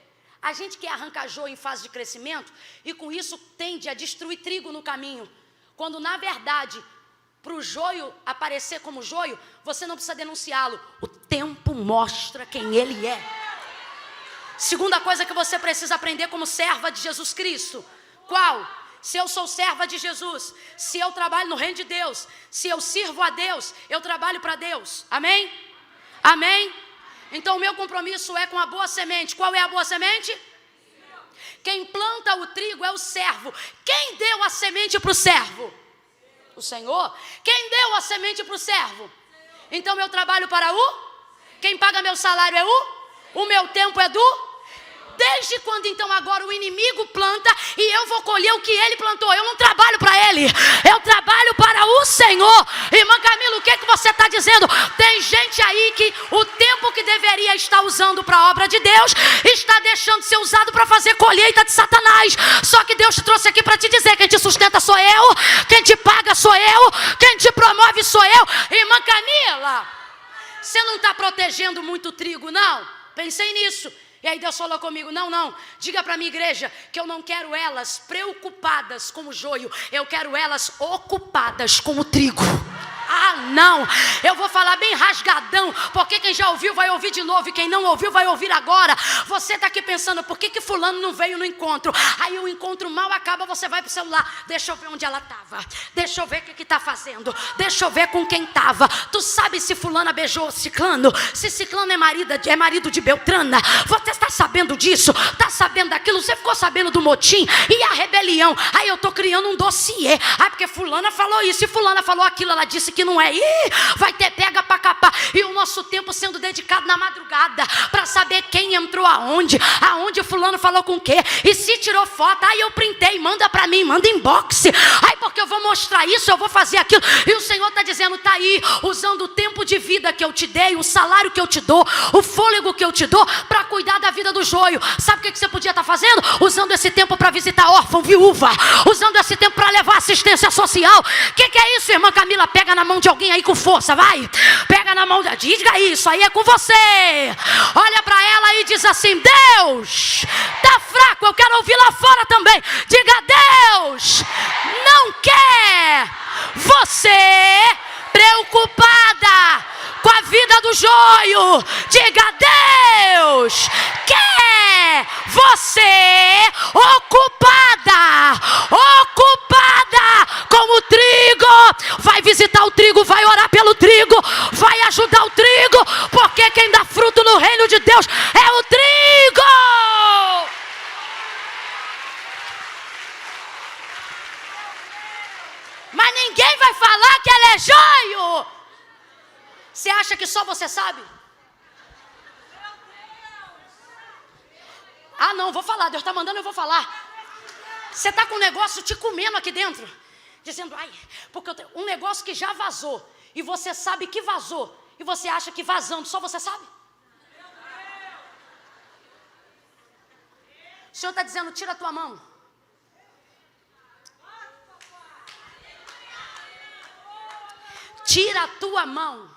A gente quer arrancar joio em fase de crescimento e com isso tende a destruir trigo no caminho. Quando na verdade, para o joio aparecer como joio, você não precisa denunciá-lo. O tempo mostra quem ele é. Segunda coisa que você precisa aprender como serva de Jesus Cristo. Qual? Se eu sou serva de Jesus, se eu trabalho no reino de Deus, se eu sirvo a Deus, eu trabalho para Deus. Amém? Amém? Então o meu compromisso é com a boa semente. Qual é a boa semente? Quem planta o trigo é o servo. Quem deu a semente para o servo? O Senhor. Quem deu a semente para o servo? Então eu trabalho para o? Quem paga meu salário é o meu tempo é do? Desde quando então agora o inimigo planta e eu vou colher o que ele plantou? Eu não trabalho para ele, eu trabalho para o Senhor. Irmã Camila, o que você está dizendo? Tem gente aí que o tempo que deveria estar usando para a obra de Deus está deixando de ser usado para fazer colheita de Satanás. Só que Deus te trouxe aqui para te dizer: quem te sustenta sou eu, quem te paga sou eu, quem te promove sou eu. Irmã Camila, você não está protegendo muito o trigo, não? Pensei nisso. E aí Deus falou comigo: não, diga para a minha igreja que eu não quero elas preocupadas com o joio, eu quero elas ocupadas com o trigo. Ah, não, eu vou falar bem rasgadão, porque quem já ouviu vai ouvir de novo, e quem não ouviu vai ouvir agora. Você está aqui pensando: por que fulano não veio no encontro? Aí o encontro mal acaba, você vai para o celular: deixa eu ver onde ela estava, deixa eu ver o que está fazendo, deixa eu ver com quem estava. Tu sabe se fulana beijou ciclano, se ciclano é marido de Beltrana? Você está sabendo disso? Está sabendo daquilo? Você ficou sabendo do motim e a rebelião? Aí eu estou criando um dossiê. Porque fulana falou isso e fulana falou aquilo, ela disse que não é. Vai ter pega para capar. E o nosso tempo sendo dedicado na madrugada para saber quem entrou aonde fulano falou com o quê, e se tirou foto. Aí eu printei, manda para mim, manda inbox. Aí porque eu vou mostrar isso, eu vou fazer aquilo. E o Senhor está dizendo: tá aí, usando o tempo de vida que eu te dei, o salário que eu te dou, o fôlego que eu te dou, para cuidar da vida do joio. Sabe o que você podia estar fazendo? Usando esse tempo para visitar órfão, viúva, usando esse tempo para levar assistência social. O que é isso, irmã Camila? Pega na mão de alguém aí com força, vai. Pega na mão, diga isso, aí é com você. Olha para ela e diz assim: Deus, tá fraco, eu quero ouvir lá fora também. Diga: Deus não quer você preocupada com a vida do joio. Diga: Deus quer você ocupada com o trigo. Vai visitar o trigo, vai orar pelo trigo, vai ajudar o trigo, porque quem dá fruto no reino de Deus é o trigo. Mas ninguém vai falar que ela é joio. Você acha que só você sabe? Ah, não, vou falar. Deus está mandando, eu vou falar. Você está com um negócio te comendo aqui dentro, dizendo: ai, porque eu tenho um negócio que já vazou, e você sabe que vazou, e você acha que vazando só você sabe? O Senhor está dizendo: tira a tua mão. Tira a tua mão.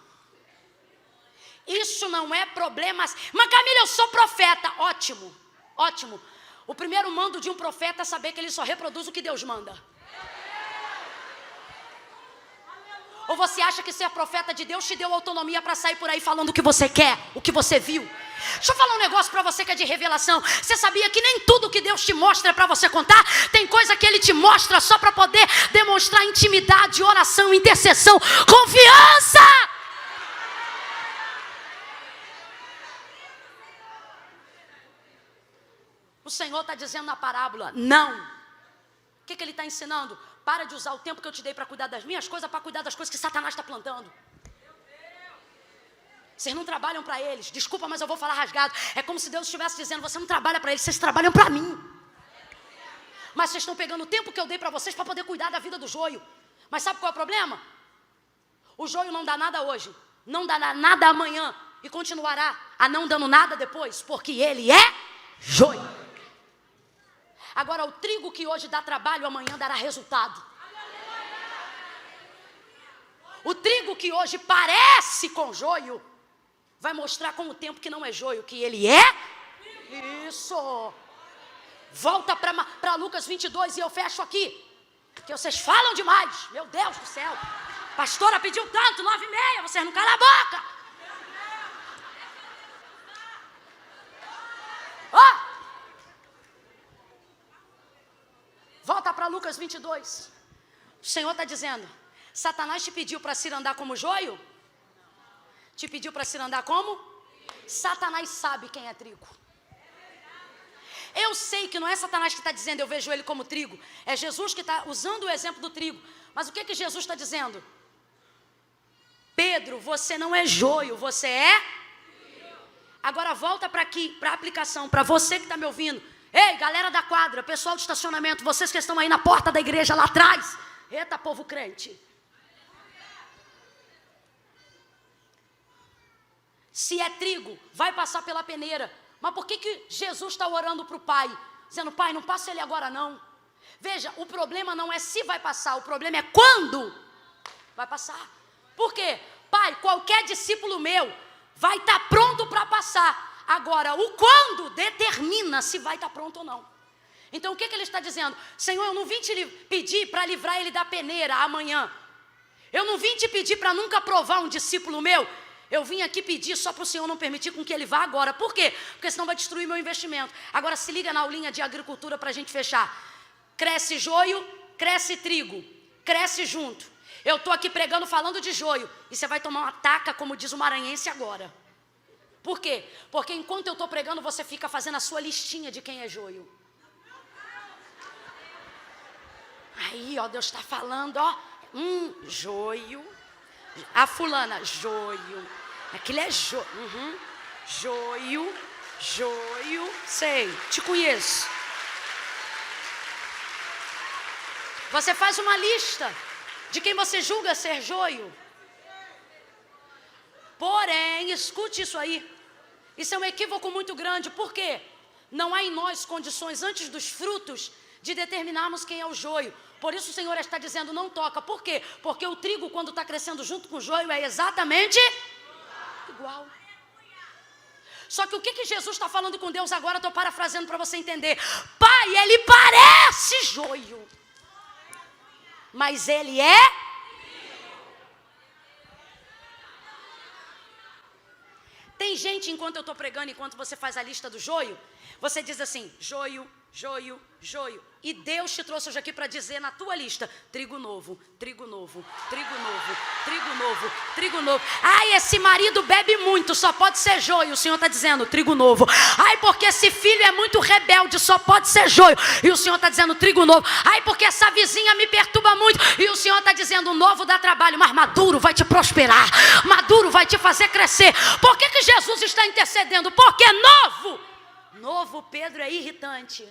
Isso não é problema. Mas Camila, eu sou profeta. Ótimo, ótimo. O primeiro mando de um profeta é saber que ele só reproduz o que Deus manda. Ou você acha que ser profeta de Deus te deu autonomia para sair por aí falando o que você quer, o que você viu? Deixa eu falar um negócio para você que é de revelação. Você sabia que nem tudo que Deus te mostra é para você contar? Tem coisa que Ele te mostra só para poder demonstrar intimidade, oração, intercessão, confiança. O Senhor está dizendo na parábola: não. O que Ele está ensinando? Para de usar o tempo que eu te dei para cuidar das minhas coisas, para cuidar das coisas que Satanás está plantando. Vocês não trabalham para eles. Desculpa, mas eu vou falar rasgado. É como se Deus estivesse dizendo: você não trabalha para eles, vocês trabalham para mim. Mas vocês estão pegando o tempo que eu dei para vocês para poder cuidar da vida do joio. Mas sabe qual é o problema? O joio não dá nada hoje, não dá nada amanhã, e continuará a não dando nada depois, porque ele é joio. Agora, o trigo que hoje dá trabalho, amanhã dará resultado. O trigo que hoje parece com joio, vai mostrar com o tempo que não é joio, que ele é. Isso. Volta para Lucas 22 e eu fecho aqui. Porque vocês falam demais. Meu Deus do céu. Pastora pediu tanto, 9h30, vocês não calam a boca. Volta para Lucas 22. O Senhor está dizendo: Satanás te pediu para se andar como joio? Te pediu para se andar como? Satanás sabe quem é trigo. Eu sei que não é Satanás que está dizendo eu vejo ele como trigo. É Jesus que está usando o exemplo do trigo. Mas o que Jesus está dizendo? Pedro, você não é joio, você é trigo. Agora volta para aqui, para a aplicação, para você que está me ouvindo. Ei, galera da quadra, pessoal do estacionamento, vocês que estão aí na porta da igreja lá atrás. Eita, povo crente. Se é trigo, vai passar pela peneira. Mas por que Jesus está orando para o Pai? Dizendo: Pai, não passa ele agora não. Veja, o problema não é se vai passar, o problema é quando vai passar. Por quê? Pai, qualquer discípulo meu vai estar pronto para passar. Agora, o quando determina se vai estar pronto ou não. Então, o que ele está dizendo? Senhor, eu não vim te pedir para livrar ele da peneira amanhã. Eu não vim te pedir para nunca provar um discípulo meu. Eu vim aqui pedir só para o Senhor não permitir com que ele vá agora. Por quê? Porque senão vai destruir meu investimento. Agora se liga na aulinha de agricultura para a gente fechar. Cresce joio, cresce trigo. Cresce junto. Eu estou aqui pregando falando de joio. E você vai tomar uma taca, como diz o maranhense agora. Por quê? Porque enquanto eu estou pregando, você fica fazendo a sua listinha de quem é joio. Aí, ó, Deus está falando, ó. Joio. A fulana, joio. Aquilo é joio. Joio, joio. Sei, te conheço. Você faz uma lista de quem você julga ser joio. Porém, escute isso aí. Isso é um equívoco muito grande. Por quê? Não há em nós condições antes dos frutos de determinarmos quem é o joio. Por isso o Senhor está dizendo: não toca. Por quê? Porque o trigo, quando está crescendo junto com o joio, é exatamente igual. Só que o que Jesus está falando com Deus agora? Estou parafraseando para você entender. Pai, ele parece joio, mas ele é. Tem gente, enquanto eu estou pregando, enquanto você faz a lista do joio, você diz assim: joio, joio, joio. E Deus te trouxe hoje aqui para dizer na tua lista: trigo novo, trigo novo, trigo novo, trigo novo, trigo novo. Ai, esse marido bebe muito, só pode ser joio. O Senhor está dizendo: trigo novo. Ai, porque esse filho é muito rebelde, só pode ser joio. E o Senhor está dizendo: trigo novo. Ai, porque essa vizinha me perturba muito. E o Senhor está dizendo: novo dá trabalho, mas maduro vai te prosperar. Maduro vai te fazer crescer. Por que Jesus está intercedendo? Porque novo. Novo, Pedro, é irritante.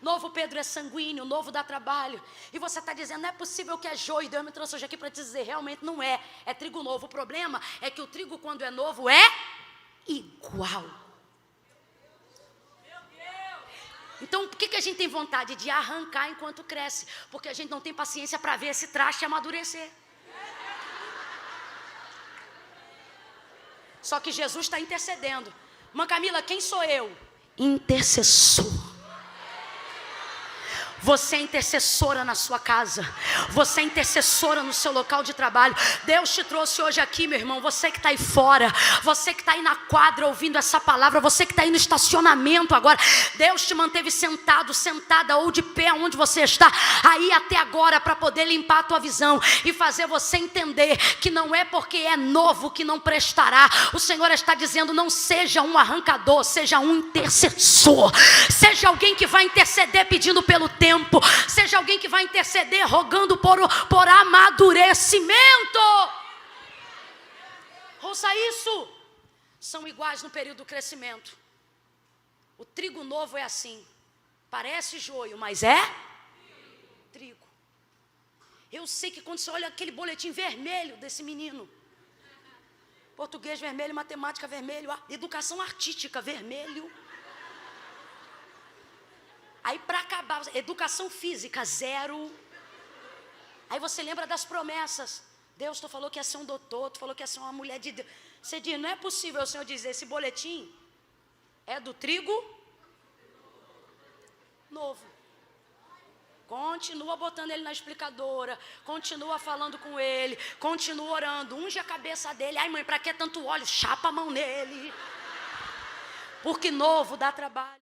Novo, Pedro, é sanguíneo. Novo dá trabalho. E você está dizendo: não é possível que é joio. Deus me trouxe hoje aqui para te dizer: realmente não é. É trigo novo. O problema é que o trigo, quando é novo, é igual. Então, por que a gente tem vontade de arrancar enquanto cresce? Porque a gente não tem paciência para ver esse traste amadurecer. Só que Jesus está intercedendo. Mãe Camila, quem sou eu? Intercessor. Você é intercessora na sua casa. Você é intercessora no seu local de trabalho. Deus te trouxe hoje aqui, meu irmão. Você que está aí fora. Você que está aí na quadra ouvindo essa palavra. Você que está aí no estacionamento agora. Deus te manteve sentado, sentada ou de pé onde você está. Aí até agora para poder limpar a tua visão. E fazer você entender que não é porque é novo que não prestará. O Senhor está dizendo: não seja um arrancador. Seja um intercessor. Seja alguém que vai interceder pedindo pelo tempo. Seja alguém que vai interceder rogando por amadurecimento. Ouça isso. São iguais no período do crescimento. O trigo novo é assim. Parece joio, mas é trigo. Eu sei que quando você olha aquele boletim vermelho desse menino, português vermelho, matemática vermelho, educação artística vermelho. Aí para acabar, educação física 0. Aí você lembra das promessas. Deus, tu falou que ia ser um doutor, tu falou que ia ser uma mulher de Deus. Você diz, não é possível o Senhor dizer, esse boletim é do trigo novo. Continua botando ele na explicadora, continua falando com ele, continua orando, unge a cabeça dele. Ai mãe, para que tanto óleo? Chapa a mão nele. Porque novo dá trabalho.